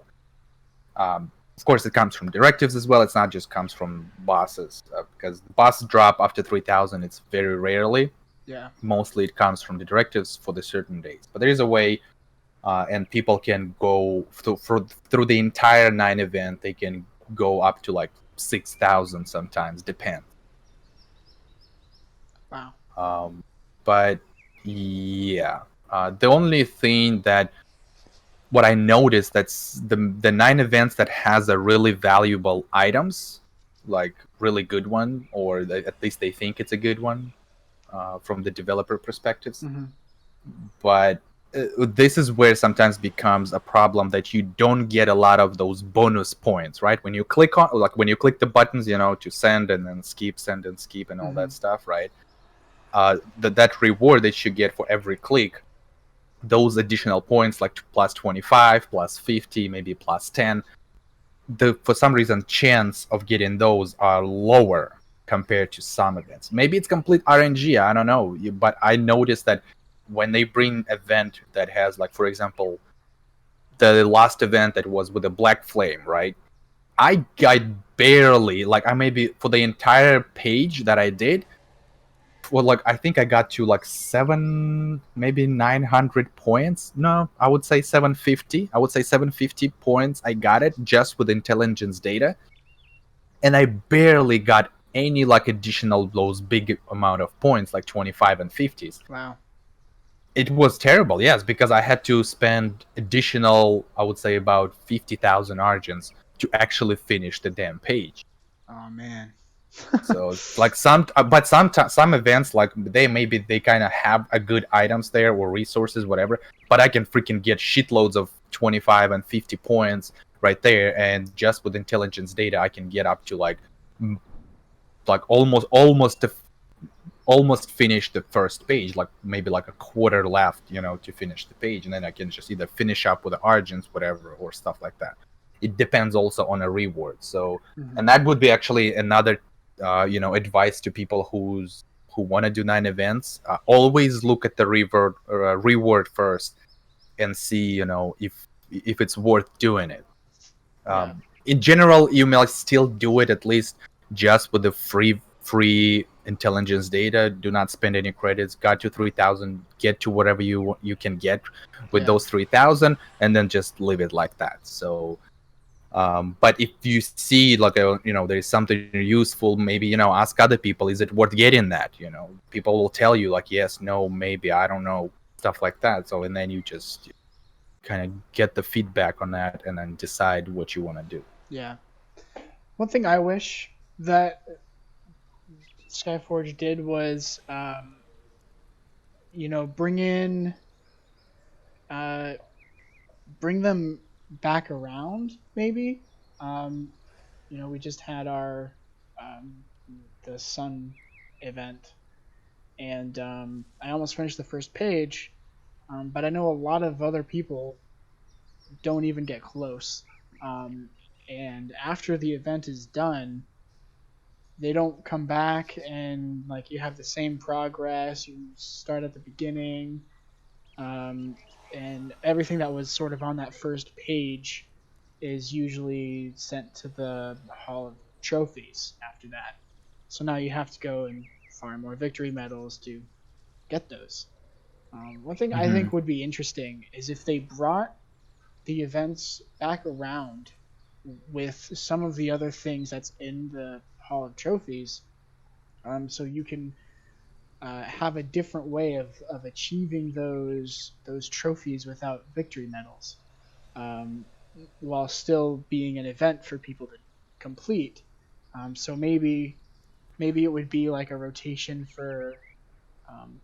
Of course, it comes from directives as well. It's not just comes from bosses, because bosses drop after 3,000. It's very rarely. Yeah. Mostly it comes from the directives for the certain days. But there is a way, and people can go through the entire 9 event. They can go up to like 6,000 sometimes, depends. Wow. But yeah, the only thing that what I noticed, that's the 9 events that has a really valuable items, like really good one, or at least they think it's a good one from the developer perspectives. Mm-hmm. But this is where sometimes becomes a problem, that you don't get a lot of those bonus points, right? When you click the buttons, to send and then skip, send and skip, and all that stuff, right? That reward that you get for every click, those additional points, like plus 25, plus 50, maybe plus 10, for some reason chance of getting those are lower compared to some events. Maybe it's complete RNG, I don't know, but I noticed that when they bring event that has, like, for example, the last event that was with the Black Flame, right? I barely, I maybe for the entire page that I did, well, I think I got to maybe 900 points. No, I would say 750. I would say 750 points. I got it just with intelligence data, and I barely got any additional those big amount of points, like 25 and 50s. Wow. It was terrible, yes, because I had to spend additional, I would say, about 50,000 argents to actually finish the damn page. Oh man. So some events, they kind of have a good items there or resources, whatever, but I can freaking get shitloads of 25 and 50 points right there, and just with intelligence data I can get up to almost finish the first page, maybe a quarter left, to finish the page, and then I can just either finish up with the argents, whatever, or stuff like that. It depends also on a reward. So, and that would be actually another advice to people who want to do 9 events. Always look at the reward first and see, if it's worth doing it. In general, you may still do it, at least just with the free intelligence data. Do not spend any credits. Got to 3,000. Get to whatever you can get with those 3,000, and then just leave it like that. So. But if you see there's something useful, maybe ask other people, is it worth getting that? People will tell you yes, no, maybe, I don't know, stuff like that. So, and then you just kind of get the feedback on that and then decide what you want to do. Yeah. One thing I wish that Skyforge did was bring them back around, maybe. We just had our the sun event, and I almost finished the first page, but I know a lot of other people don't even get close. And after the event is done, they don't come back, and you have the same progress. You start at the beginning, and everything that was sort of on that first page is usually sent to the Hall of Trophies after that. So now you have to go and farm more victory medals to get those. One thing I Hmm. think would be interesting is if they brought the events back around with some of the other things that's in the Hall of Trophies, so you can have a different way of achieving those trophies without victory medals, um, while still being an event for people to complete. So maybe it would be like a rotation for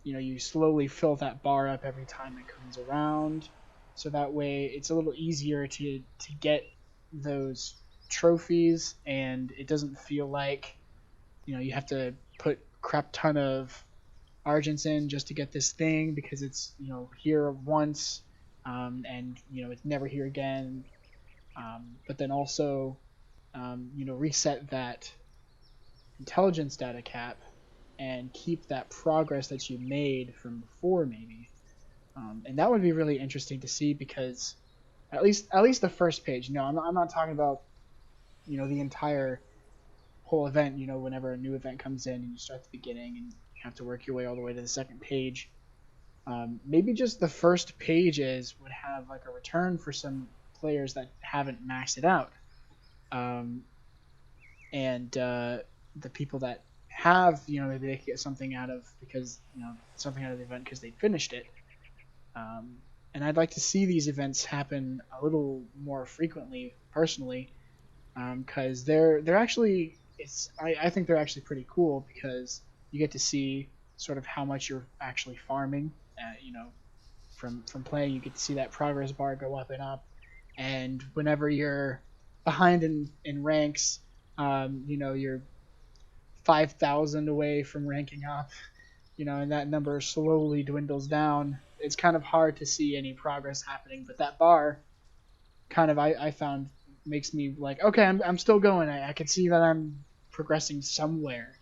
you slowly fill that bar up every time it comes around, so that way it's a little easier to get those trophies, and it doesn't feel like you have to put crap ton of argents in just to get this thing because it's here once, and it's never here again. But then also reset that intelligence data cap and keep that progress that you made from before maybe. And that would be really interesting to see because at least the first page. No, I'm not talking about the entire whole event. Whenever a new event comes in and you start at the beginning and you have to work your way all the way to the second page. Maybe just the first pages would have like a return for some players that haven't maxed it out, um, and the people that have, maybe they could get something out of because something out of the event because they finished it. Um, and I'd like to see these events happen a little more frequently, personally, because they're actually I think they're actually pretty cool because you get to see sort of how much you're actually farming. From playing, you get to see that progress bar go up and up, and whenever you're behind in ranks, you're 5,000 away from ranking up, and that number slowly dwindles down. It's kind of hard to see any progress happening, but that bar kind of I found makes me like, okay, I'm still going. I can see that I'm progressing somewhere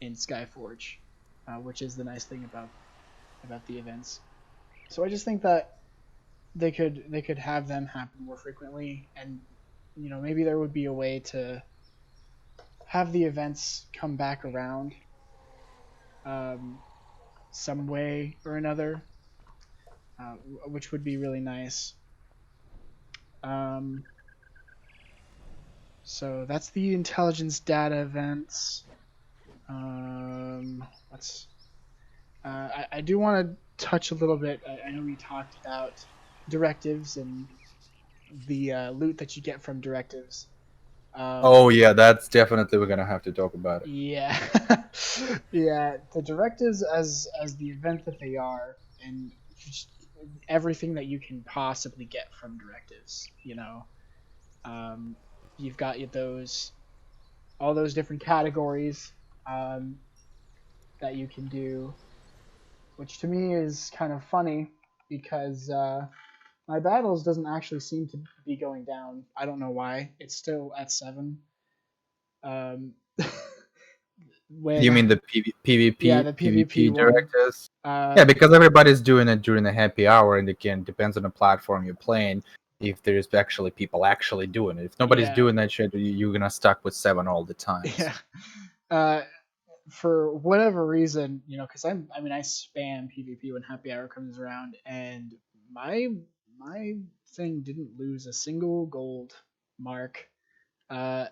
in Skyforge, which is the nice thing about the events. So I just think that they could have them happen more frequently, and maybe there would be a way to have the events come back around, um, some way or another, which would be really nice. Um, so that's the intelligence data events. Let's. I do want to touch a little bit. I know we talked about directives and the loot that you get from directives. Oh Um, yeah, that's definitely we're gonna have to talk about it. yeah, yeah. The directives as the event that they are, and just everything that you can possibly get from directives. Um, you've got those all those different categories, um, that you can do, which to me is kind of funny because my battles doesn't actually seem to be going down. I don't know why. It's still at 7. Um, You when mean the yeah, PvP the PvP PvP one. directives? Uh, Yeah, because everybody's doing it during the happy hour, and again, depends on the platform you're playing. If there's actually people actually doing it, if nobody's yeah, doing that shit, you're gonna stuck with 7 all the times. yeah. Uh, for whatever reason, because I spam PvP when happy hour comes around, and my thing didn't lose a single gold mark uh,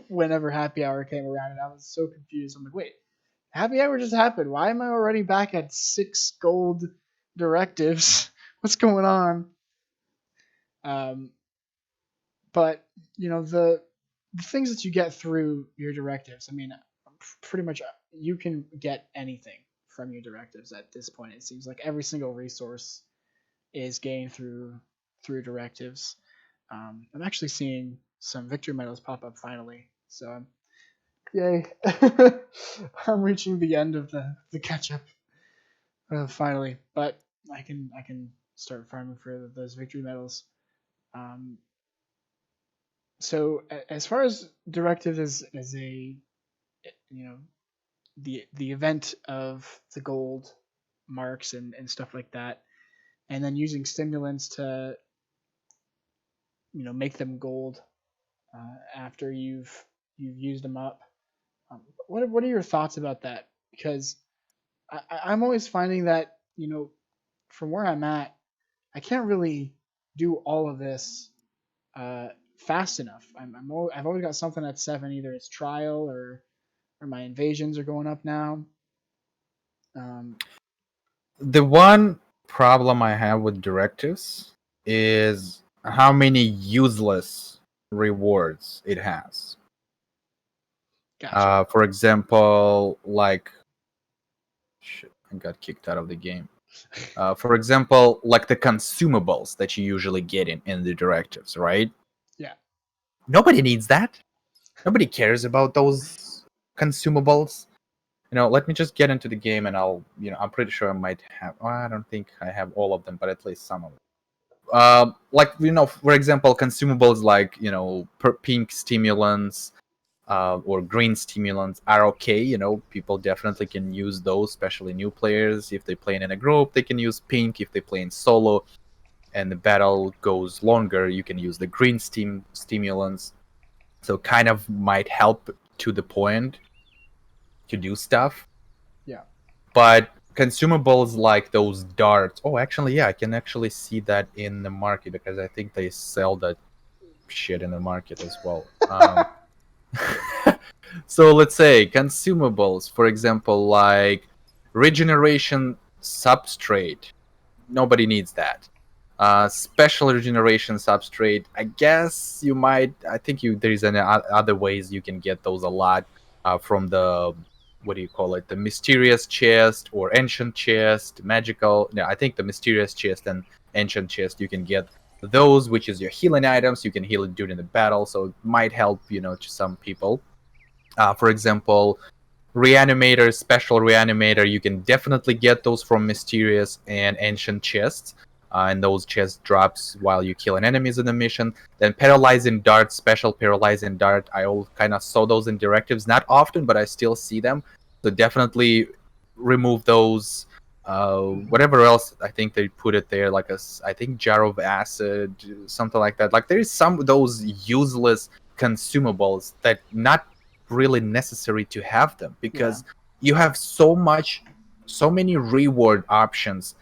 whenever happy hour came around, and I was so confused. I'm like, wait, happy hour just happened. Why am I already back at 6 gold directives? What's going on? Um, but the things that you get through your directives, I mean, pretty much you can get anything from your directives at this point. It seems like every single resource is gained through directives. I'm actually seeing some victory medals pop up finally, so yay! I'm reaching the end of the catch up, finally, but I can start farming for those victory medals. Um, so as far as directives as a you know the event of the gold marks and stuff like that, and then using stimulants to make them gold after you've used them up. What are your thoughts about that? Because I'm always finding that from where I'm at, I can't really do all of this fast enough. I've always got something at 7. Either it's trial or my invasions are going up now. The one problem I have with directives is how many useless rewards it has. Gotcha. For example, like, shit, I got kicked out of the game. For example, like the consumables that you usually get in the directives, right? Yeah. Nobody needs that. Nobody cares about those consumables. Let me just get into the game and I'm pretty sure I might have, well, I don't think I have all of them, but at least some of them. Like, for example, consumables like, pink stimulants, or green stimulants are okay. People definitely can use those, especially new players. If they play in a group, they can use pink. If they play in solo and the battle goes longer, you can use the green stimulants. So kind of might help to the point to do stuff. Yeah. But consumables like those darts. Oh, actually, yeah, I can actually see that in the market because I think they sell that shit in the market as well. So let's say consumables, for example, like regeneration substrate. Nobody needs that. Special regeneration substrate. I guess you might. I think there's other ways you can get those a lot from the, what do you call it? The mysterious chest or ancient chest, magical. No, I think the mysterious chest and ancient chest you can get those, which is your healing items. You can heal it during the battle, so it might help to some people. For example, reanimator, special reanimator, you can definitely get those from mysterious and ancient chests. And those chests drops while you kill an enemies in the mission. Then paralyzing dart, special paralyzing dart. I all kind of saw those in directives, not often, but I still see them. So definitely remove those. Whatever else, I think they put it there, like I think jar of acid, something like that. Like there's some of those useless consumables that not really necessary to have them because you have so many reward options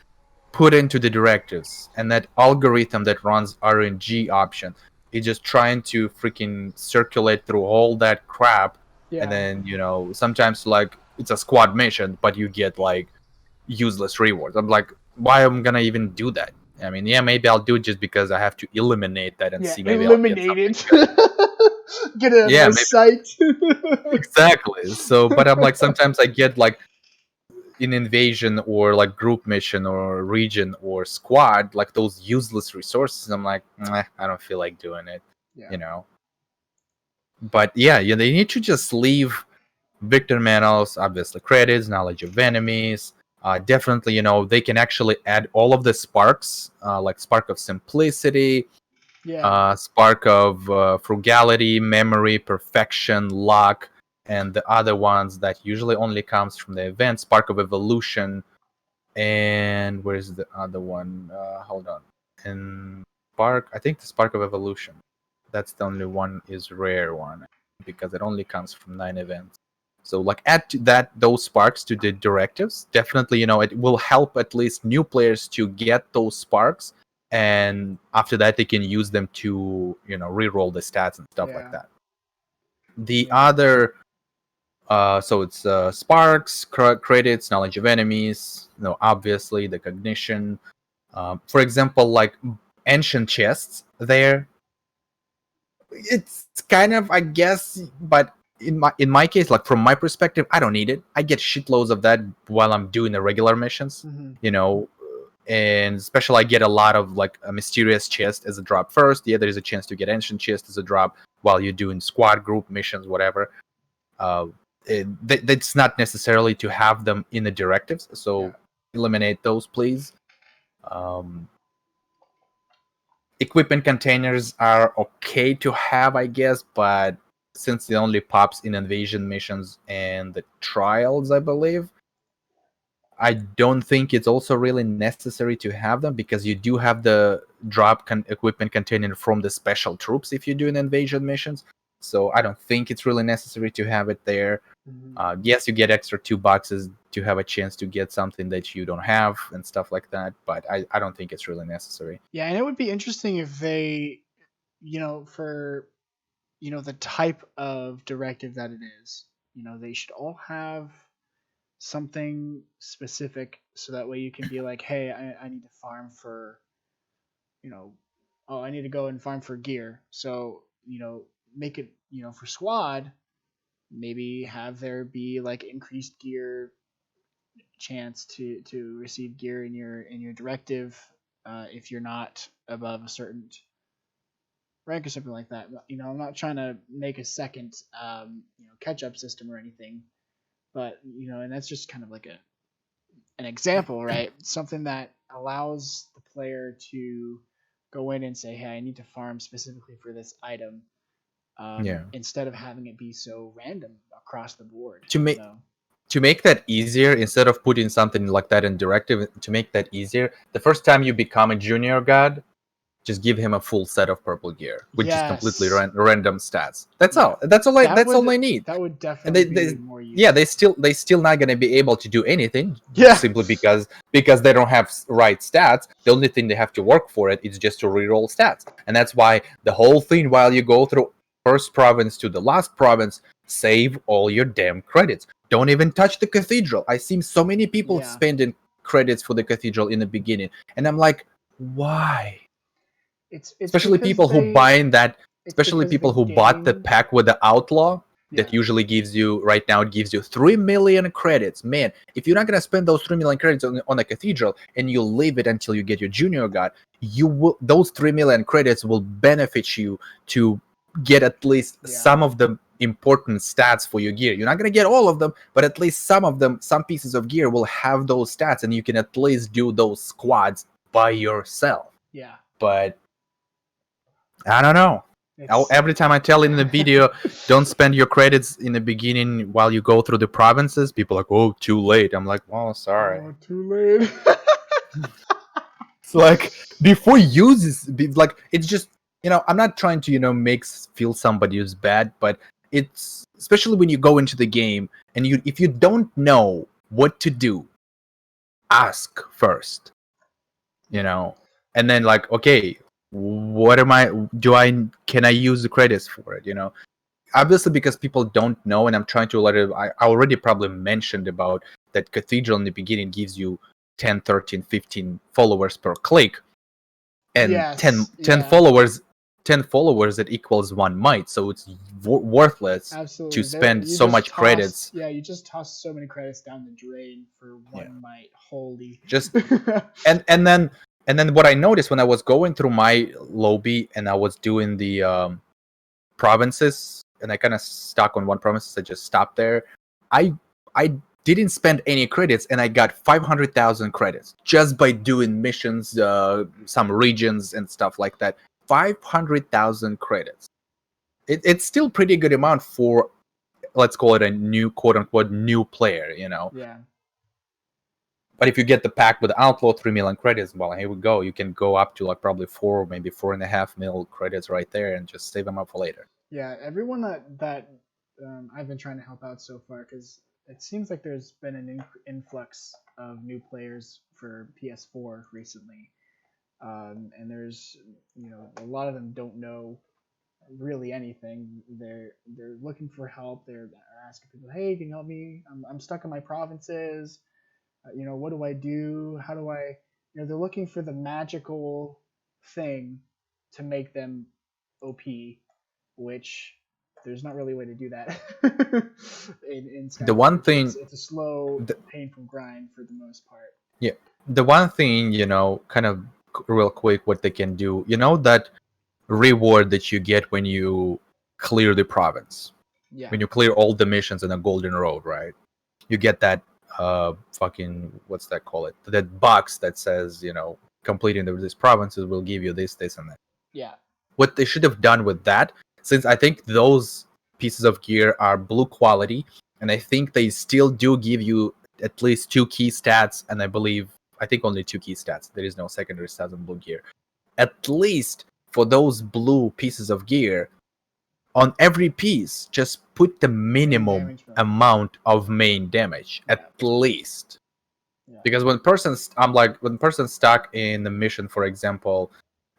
put into the directives, and that algorithm that runs RNG option is just trying to freaking circulate through all that crap. And then sometimes like it's a squad mission but you get like useless rewards. I'm like, why am I gonna even do that? I mean, yeah, maybe I'll do it just because I have to eliminate that and see maybe I'll get something good. Get a Yeah, maybe. sight. Exactly. So, but I'm like, sometimes I get like in invasion or like group mission or region or squad, like those useless resources. I'm like, I don't feel like doing it, But yeah, they need to just leave victor manuals, obviously credits, knowledge of enemies. Definitely, they can actually add all of the sparks, like spark of simplicity, spark of frugality, memory, perfection, luck, and the other ones that usually only comes from the event, spark of evolution. And where's the other one? Hold on. And spark, I think the spark of evolution. That's the only one is rare one because it only comes from 9 events. So like add to those sparks to the directives. Definitely, it will help at least new players to get those sparks, and after that they can use them to re-roll the stats and stuff like that. The other so it's sparks, credits, knowledge of enemies, obviously the cognition. For example, like ancient chests there, it's kind of, I guess, but in my case, like from my perspective, I don't need it. I get shitloads of that while I'm doing the regular missions, and especially I get a lot of like a mysterious chest as a drop first. Yeah, there's a chance to get ancient chest as a drop while you're doing squad group missions, whatever. It's not necessarily to have them in the directives, so eliminate those, please. Equipment containers are okay to have, I guess, but since it only pops in invasion missions and the trials, I believe, I don't think it's also really necessary to have them, because you do have the drop equipment container from the special troops if you're doing invasion missions. So I don't think it's really necessary to have it there. Yes, you get extra $2 to have a chance to get something that you don't have and stuff like that, but I don't think it's really necessary. Yeah, and it would be interesting if they, for the type of directive that it is, they should all have something specific, so that way you can be like, hey, I need to farm for, oh, I need to go and farm for gear. So, make it, for squad, maybe have there be like increased gear chance to receive gear in your directive, if you're not above a certain rank or something like that. I'm not trying to make a second catch up system or anything, but and that's just kind of like an example, right? Something that allows the player to go in and say, hey, I need to farm specifically for this item, instead of having it be so random across the board. To make that easier, instead of putting something like that in directive, to make that easier, the first time you become a junior god, just give him a full set of purple gear, which is completely random stats. That's all. That's all I need. That would definitely be more useful. Yeah, they still not gonna be able to do anything. Simply because they don't have right stats. The only thing they have to work for it is just to reroll stats, and that's why the whole thing, while you go through first province to the last province, save all your damn credits. Don't even touch the cathedral. I've seen so many people spending credits for the cathedral in the beginning, and I'm like, why? It's especially people who buying that. Especially people who bought the pack with the outlaw that usually gives you, right now, it gives you 3 million credits. Man, if you're not gonna spend those 3 million credits on a cathedral and you leave it until you get your junior god, those 3 million credits will benefit you to get at least some of the important stats for your gear. You're not going to get all of them, but at least some of them, some pieces of gear will have those stats, and you can at least do those squads by yourself. Yeah. But I don't know. Every time I tell in the video, don't spend your credits in the beginning while you go through the provinces, people are like, oh, too late. I'm like, well, sorry. Oh, too late. It's like, before uses, like, it's just, I'm not trying to, feel somebody who's bad, but it's, especially when you go into the game and if you don't know what to do, ask first, and then like, okay, can I use the credits for it? Obviously, because people don't know, and I'm trying to let it, I already probably mentioned about that cathedral in the beginning gives you 10, 13, 15 followers per click, and 10 followers. 10 followers, that equals 1 might, so it's worthless to spend so much credits. Yeah, you just toss so many credits down the drain for 1 might. Holy. Just and then what I noticed when I was going through my lobby and I was doing the provinces, and I kind of stuck on one province, I just stopped there. I didn't spend any credits, and I got 500,000 credits just by doing missions, some regions and stuff like that. 500,000 credits. It's still pretty good amount for, let's call it, a new, quote-unquote, new player, Yeah. But if you get the pack with Outlaw, 3 million credits, well, here we go. You can go up to like probably 4, maybe 4.5 mil credits right there, and just save them up for later. Yeah, everyone that I've been trying to help out so far, because it seems like there's been an influx of new players for PS4 recently. And there's, a lot of them don't know really anything. They're looking for help. They're asking people, hey, can you help me? I'm stuck in my provinces. What do I do? How do I? They're looking for the magical thing to make them OP, which there's not really a way to do that. in Skyforge. The one thing, it's a slow, painful grind for the most part. Yeah, the one thing, kind of real quick, what they can do, that reward that you get when you clear the province. Yeah. When you clear all the missions in the Golden Road, right? You get that fucking, what's that call it? That box that says, completing these provinces will give you this, and that. Yeah. What they should have done with that, since I think those pieces of gear are blue quality, and I think they still do give you at least 2 key stats, and I think only 2 key stats. There is no secondary stats on blue gear. At least for those blue pieces of gear, on every piece, just put the minimum amount of main damage, at least. Because when person's stuck in the mission, for example,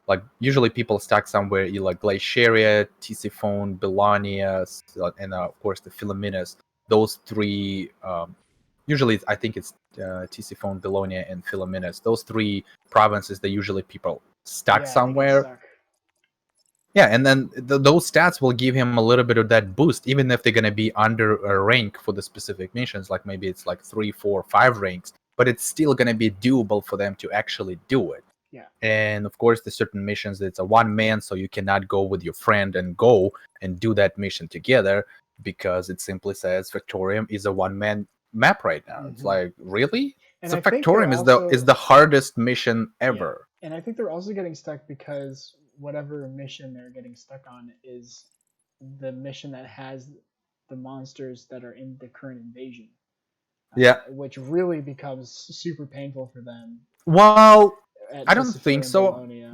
like usually people stuck somewhere, you like Glaciaria, Tisiphone, Belonia, and of course the Philomenes. Those 3, usually I think it's Tisiphone, Belonia, and Philomenes. Those 3 provinces that usually people stuck somewhere. Yeah, and then those stats will give him a little bit of that boost, even if they're going to be under a rank for the specific missions. Like maybe it's like 3, 4, 5 ranks, but it's still going to be doable for them to actually do it. Yeah. And of course, there's certain missions it's a one man, so you cannot go with your friend and go and do that mission together, because it simply says Factorium is a one-man map right now. It's like, really? And so Factorium is the hardest mission ever. Yeah. And I think they're also getting stuck because whatever mission they're getting stuck on is the mission that has the monsters that are in the current invasion. Which really becomes super painful for them. Well, I don't think so. Bologna.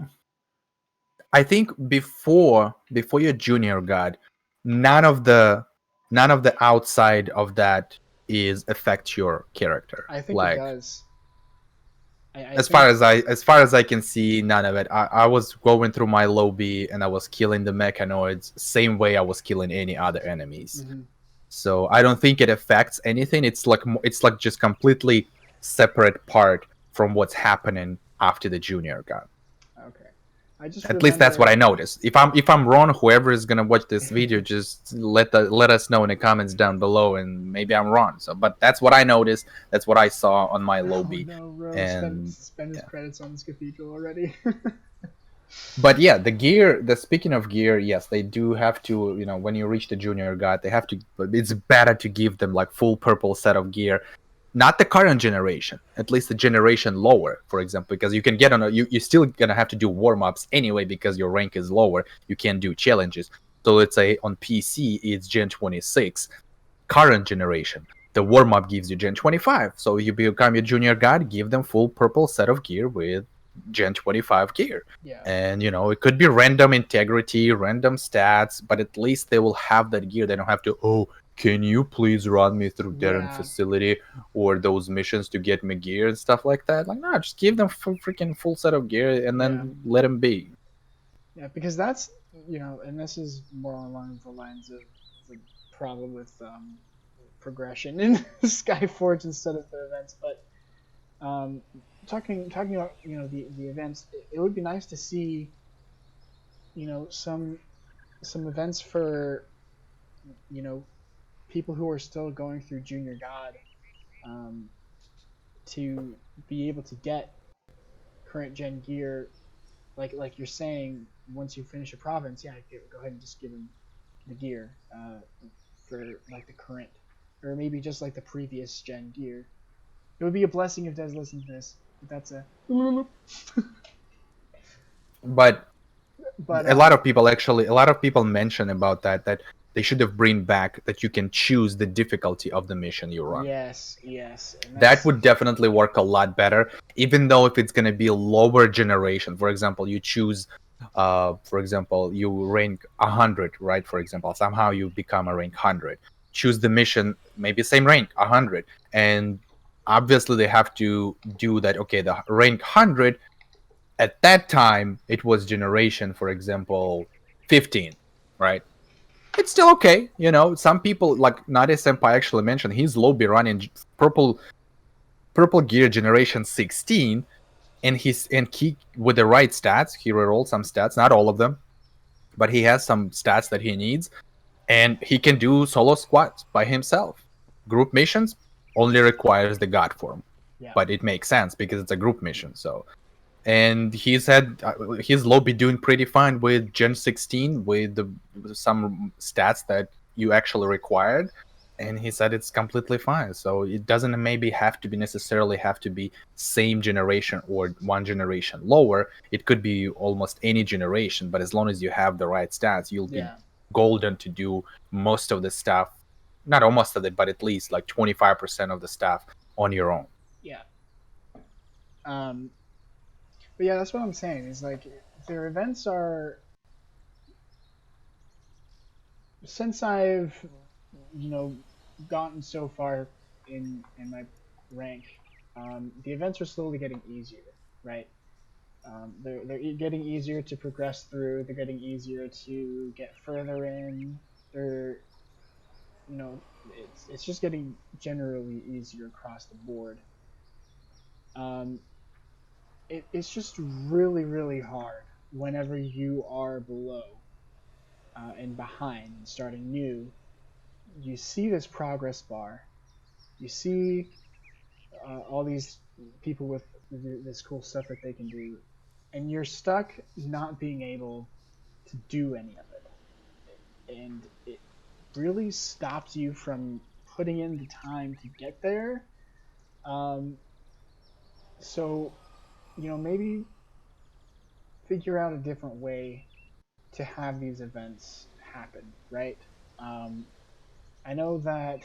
I think before your junior god, none of the outside of that is affect your character. I think it does. As far as I can see, none of it. I was going through my lobby and I was killing the mechanoids same way I was killing any other enemies. Mm-hmm. So I don't think it affects anything. It's like just completely separate part from what's happening after the junior god. Okay. At least that's what I noticed. If I'm wrong, whoever is gonna watch this video, just let us know in the comments down below, and maybe I'm wrong. So, but that's what I noticed. That's what I saw on my lobby. Oh, no, Rose and spend his credits on this cathedral already. But yeah, the gear. Speaking of gear, yes, they do have to. When you reach the junior god, they have to. It's better to give them like full purple set of gear. Not the current generation, at least the generation lower, for example, because you can get on you're still gonna have to do warm-ups anyway because your rank is lower. You can't do challenges. So let's say on PC it's Gen 26, current generation. The warm-up gives you Gen 25. So you become your junior god, give them full purple set of gear with Gen 25 gear. Yeah. And it could be random integrity, random stats, but at least they will have that gear. They don't have to, can you please run me through Darren facility or those missions to get me gear and stuff like that? Like, no, just give them freaking full set of gear and then let them be. Yeah, because that's, and this is more along the lines of the problem with progression in Skyforge instead of the events. But talking about, the events, it would be nice to see, some events for, people who are still going through junior god, to be able to get current gen gear, like you're saying, once you finish a province, go ahead and just give them the gear for like the current, or maybe just like the previous gen gear. It would be a blessing if Des listened to this. But that's a. But a lot of people mention about that they should have bring back that you can choose the difficulty of the mission you run. Yes. That would definitely work a lot better, even though if it's going to be a lower generation. For example, you choose, you rank 100, right? For example, somehow you become a rank 100. Choose the mission, maybe same rank, 100. And obviously they have to do that, okay, the rank 100, at that time, it was generation, for example, 15, right? It's still okay, Some people, like Nadia Senpai actually mentioned, he's lobby running purple gear generation 16, and he with the right stats, he rerolled some stats, not all of them, but he has some stats that he needs, and he can do solo squads by himself. Group missions only requires the god form, but it makes sense because it's a group mission. So. And he's had his lobby doing pretty fine with Gen 16 with some stats that you actually required, and he said it's completely fine. So it doesn't maybe necessarily have to be same generation or one generation lower. It could be almost any generation, but as long as you have the right stats, you'll be golden to do most of the stuff. Not almost of it, but at least like 25% of the stuff on your own. Yeah. But yeah, that's what I'm saying. Is like their events are, since I've gotten so far in my rank, the events are slowly getting easier, right? They're getting easier to progress through. They're getting easier to get further in. They're it's just getting generally easier across the board. Um, it's just really really hard whenever you are below and behind and starting new. You see this progress bar. You see all these people with this cool stuff that they can do, and you're stuck not being able to do any of it, and it really stops you from putting in the time to get there. Um, so maybe figure out a different way to have these events happen, right? Um, I know that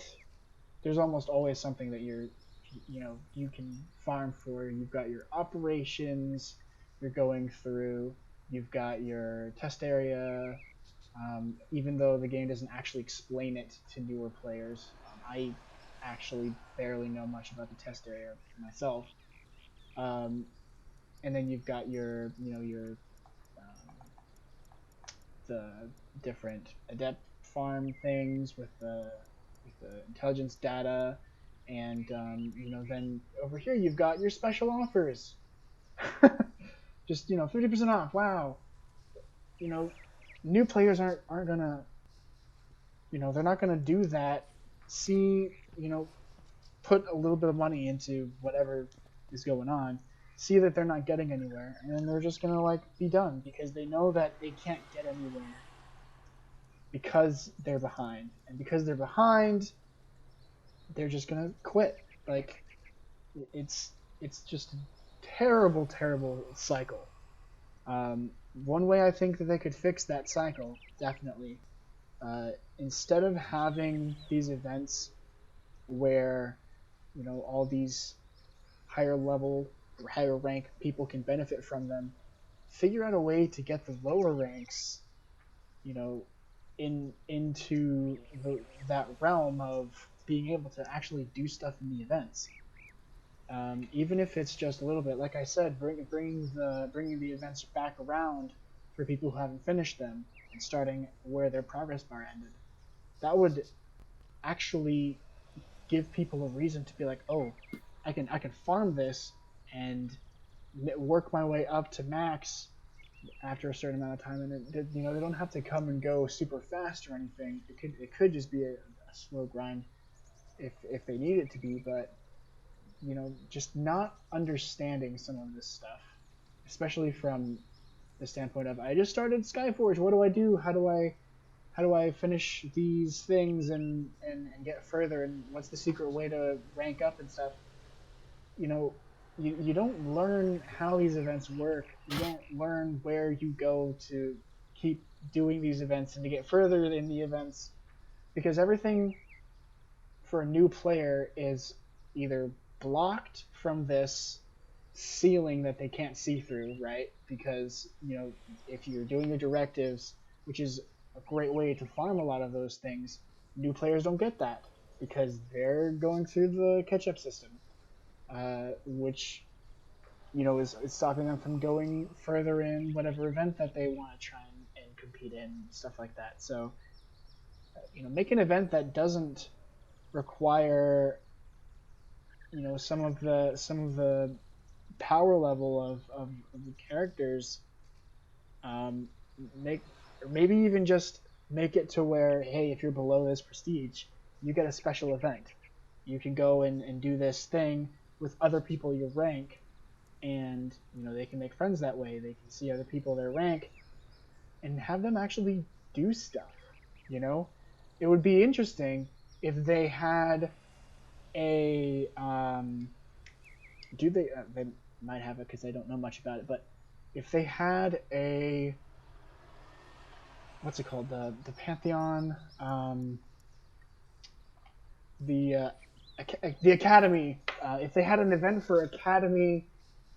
there's almost always something that you can farm for. You've got your operations you're going through. You've got your test area. Even though the game doesn't actually explain it to newer players, I actually barely know much about the test area myself. Um, and then you've got your the different adept farm things with the intelligence data, and then over here you've got your special offers. Just 50% off. Wow. You know, New players aren't gonna they're not gonna do that. See put a little bit of money into whatever is going on, see that they're not getting anywhere, and then they're just gonna be done because they know that they can't get anywhere because they're behind, and because they're behind, they're just gonna quit. It's just a terrible, terrible cycle. One way I think that they could fix that cycle, definitely, instead of having these events where all these higher level or higher rank people can benefit from them, figure out a way to get the lower ranks into that realm of being able to actually do stuff in the events. Even if it's just a little bit, like I said, bringing the events back around for people who haven't finished them and starting where their progress bar ended. That would actually give people a reason to be like, oh, I can farm this and work my way up to max after a certain amount of time, and they don't have to come and go super fast or anything. It could just be a slow grind if they need it to be, but just not understanding some of this stuff, especially from the standpoint of, I just started Skyforge. What do I do? How do I finish these things and get further? And what's the secret way to rank up and stuff? You don't learn how these events work. You don't learn where you go to keep doing these events and to get further in the events, because everything for a new player is either blocked from this ceiling that they can't see through, right? Because if you're doing your directives, which is a great way to farm a lot of those things, new players don't get that because they're going through the catch-up system, which is stopping them from going further in whatever event that they want to try and compete in, stuff like that. So make an event that doesn't require some of the power level of the characters. Maybe even just make it to where, hey, if you're below this prestige, you get a special event. You can go and do this thing with other people your rank, and they can make friends that way. They can see other people their rank and have them actually do stuff. It would be interesting if they had a they might have it because I don't know much about it, but if they had a, what's it called, the Pantheon, the Academy if they had an event for Academy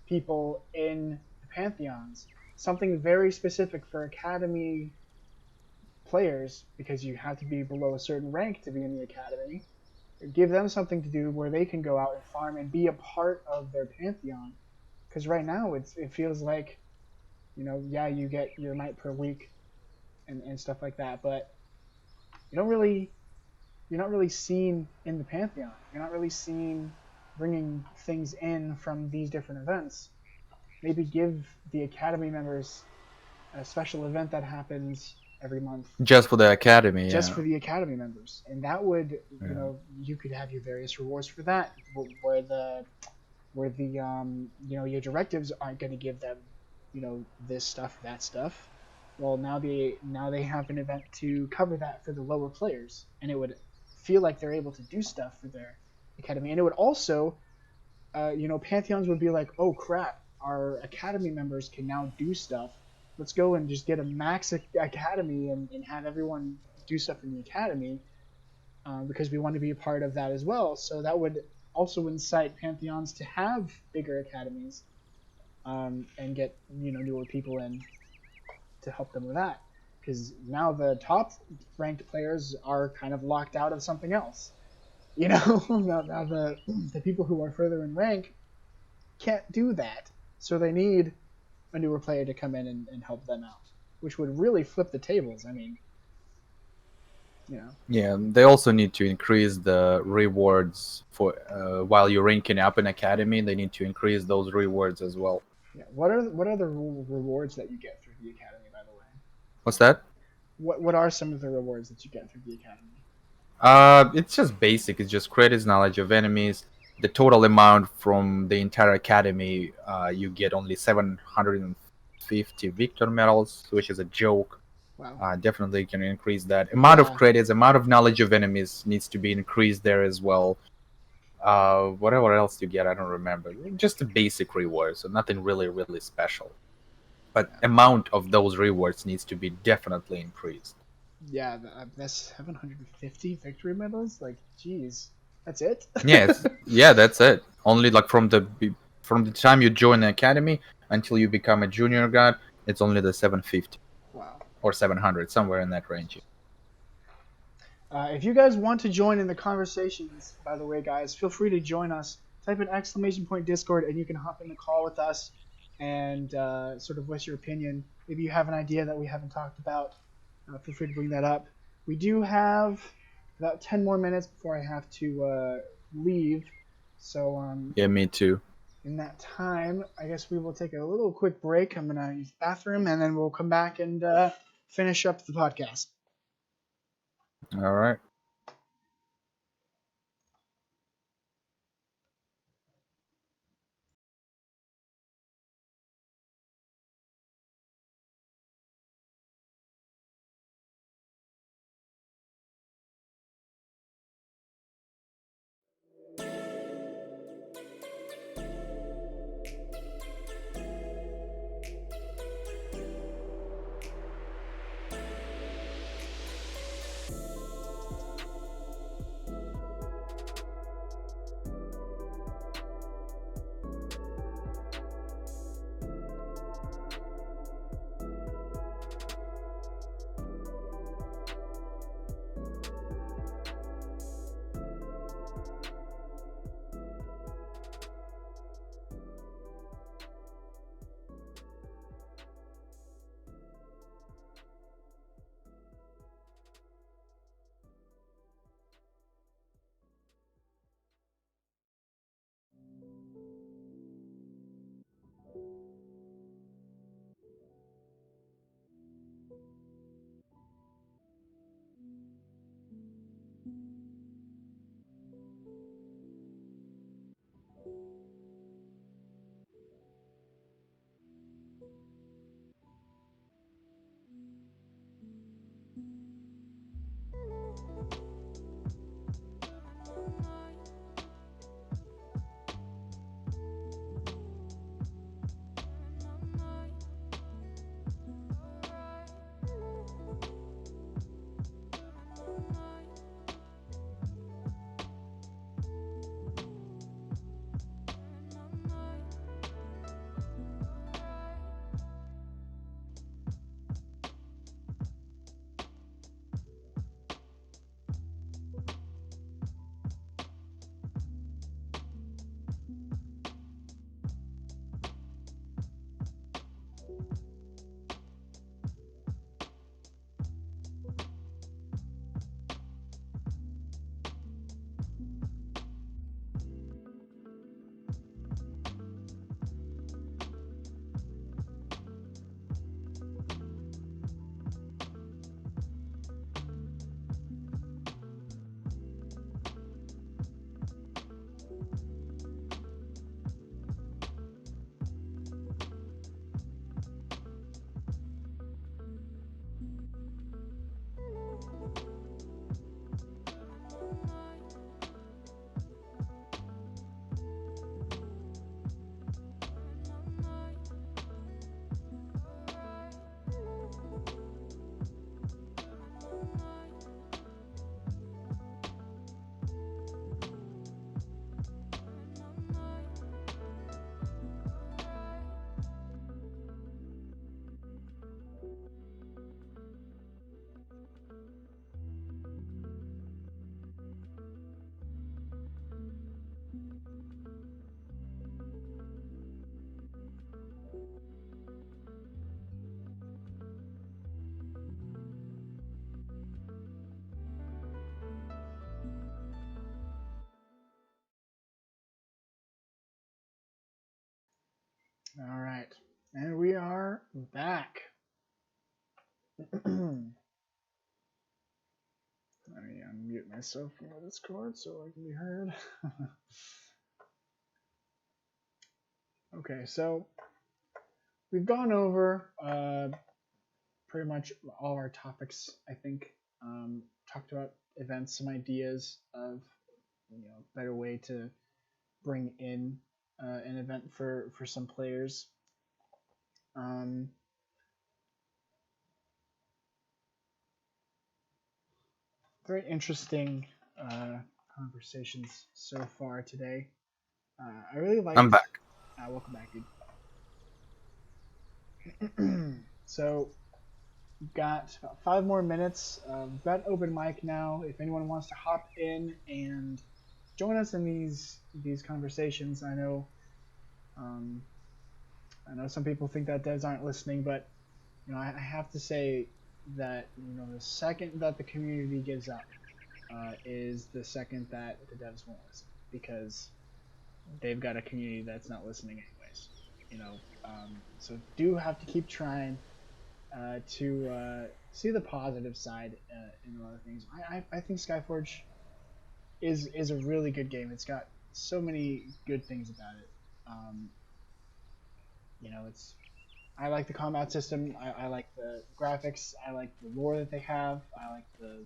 people in the Pantheons, something very specific for Academy players, because you have to be below a certain rank to be in the Academy, give them something to do where they can go out and farm and be a part of their Pantheon. Because right now it feels like, yeah, you get your might per week and stuff like that, but you're not really seen in the Pantheon. You're not really seen bringing things in from these different events. Maybe give the Academy members a special event that happens every month Just for the academy, just yeah. for the Academy members, and that would, Yeah. you could have your various rewards for that, where the your directives aren't going to give them, this stuff, that stuff. Well, now they have an event to cover that for the lower players, and it would feel like they're able to do stuff for their Academy, and it would also, Pantheons would be like, oh crap, our Academy members can now do stuff. Let's go and just get a max Academy and have everyone do stuff in the Academy, because we want to be a part of that as well. So that would also incite Pantheons to have bigger academies, and get newer people in to help them with that. Because now the top ranked players are kind of locked out of something else. Now the people who are further in rank can't do that. So they need a newer player to come in and help them out, which would really flip the tables. I mean, Yeah, they also need to increase the rewards for while you're ranking up in academy. They need to increase those rewards as well. Yeah. What are the rewards that you get through the Academy, by the way? What's that? What are some of the rewards that you get through the Academy? It's just basic. It's just credits, knowledge of enemies. The total amount from the entire academy, you get only 750 victor medals, which is a joke. Wow. Definitely can increase that. Amount of Yeah. credits, amount of knowledge of enemies needs to be increased there as well. Whatever else you get, I don't remember. Just a basic reward, so nothing really, really special. But amount of those rewards needs to be definitely increased. Yeah, that's 750 victory medals. Like, geez, that's it. Yeah, that's it. Only like from the time you join the academy until you become a junior god, it's only the 750. Wow. Or 700, somewhere in that range. If you guys want to join in the conversations, by the way, guys, feel free to join us. Type in !Discord and you can hop in the call with us and sort of voice your opinion. Maybe you have an idea that we haven't talked about. Feel free to bring that up. We do have about 10 more minutes before I have to leave. So yeah, me too. In that time, I guess we will take a little quick break. I'm going to use the bathroom, and then we'll come back and finish up the podcast. All right. All right, and we are back. Let me unmute myself from the Discord so I can be heard. Okay, so we've gone over pretty much all our topics, I think. Talked about events, some ideas of better way to bring in an event for some players. Very interesting conversations so far today. I really liked. I'm back. Welcome back, dude. So we've got about 5 more minutes. We've got open mic now. If anyone wants to hop in and join us in these conversations, I know some people think that devs aren't listening, but I have to say that the second that the community gives up is the second that the devs won't listen, because they've got a community that's not listening anyways. So do have to keep trying to see the positive side in a lot of things. I think Skyforge is a really good game. It's got so many good things about it. I like the combat system. I like the graphics. I like the lore that they have. I like the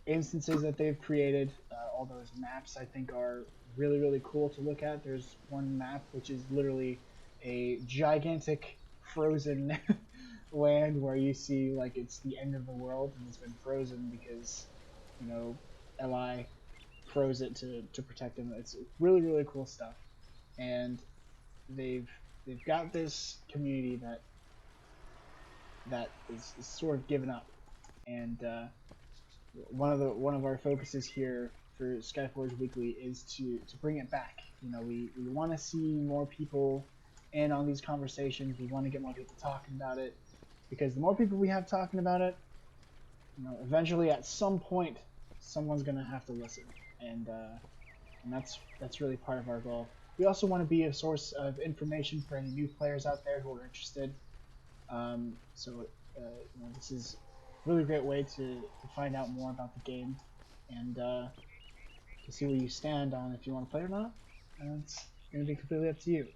instances that they've created. All those maps I think are really, really cool to look at. There's one map which is literally a gigantic frozen land where you see like it's the end of the world and it's been frozen because Li froze it to protect him. It's really, really cool stuff, and they've got this community that is sort of given up, and one of our focuses here for Skyforge Weekly is to bring it back. We want to see more people in on these conversations. We want to get more people talking about it, because the more people we have talking about it, eventually at some point someone's gonna have to listen, and that's really part of our goal. We also want to be a source of information for any new players out there who are interested. This is a really great way to find out more about the game and to see where you stand on if you want to play or not. And it's going to be completely up to you.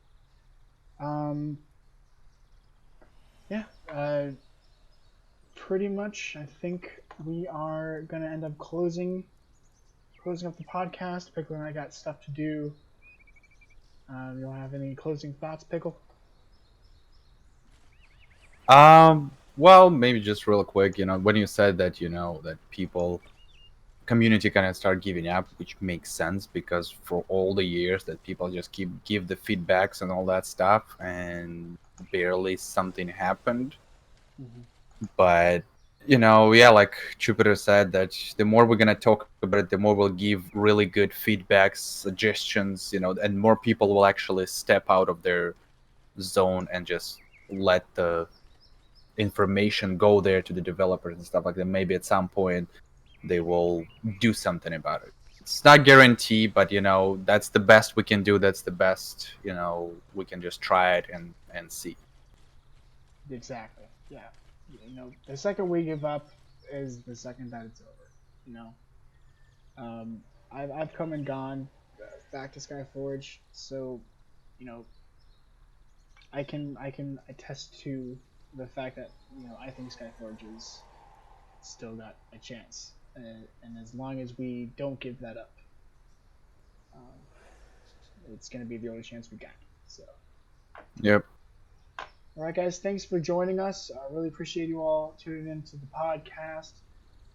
Pretty much, I think we are going to end up closing up the podcast. Pickle and I got stuff to do. You don't have any closing thoughts, Pickle? Well, maybe just real quick, when you said that, that community kind of start giving up, which makes sense, because for all the years that people just give the feedbacks and all that stuff, and barely something happened. Mm-hmm. But like Jupiter said, that the more we're gonna talk about it, the more we'll give really good feedbacks, suggestions, and more people will actually step out of their zone and just let the information go there to the developers and stuff like that. Maybe at some point they will do something about it. It's not guaranteed, but that's the best we can do. That's the best we can just try it and see. Exactly. Yeah. The second we give up is the second that it's over. I've come and gone back to Skyforge, so I can attest to the fact that I think Skyforge has still got a chance, and as long as we don't give that up, it's going to be the only chance we got. So. Yep. All right, guys. Thanks for joining us. I really appreciate you all tuning into the podcast.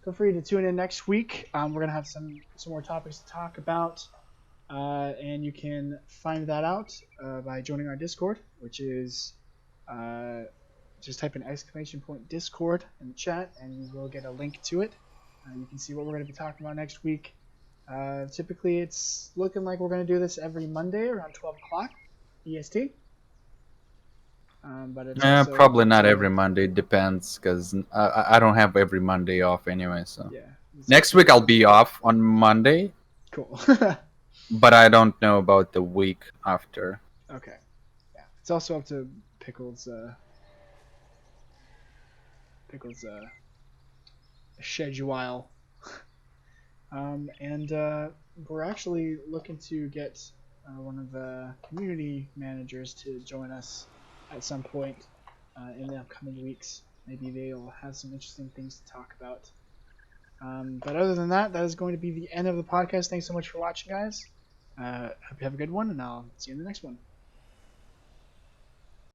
Feel free to tune in next week. We're going to have some more topics to talk about, and you can find that out by joining our Discord, which is just type in !Discord in the chat, and you will get a link to it. You can see what we're going to be talking about next week. Typically, it's looking like we're going to do this every Monday around 12 o'clock EST. But it's probably not every Monday. It depends, because I don't have every Monday off anyway. So yeah, next week I'll be off on Monday. Cool. But I don't know about the week after. Okay. Yeah. It's also up to Pickles' schedule. And we're actually looking to get one of the community managers to join us at some point in the upcoming weeks. Maybe they'll have some interesting things to talk about. But other than that, that is going to be the end of the podcast. Thanks so much for watching, guys. Hope you have a good one, and I'll see you in the next one.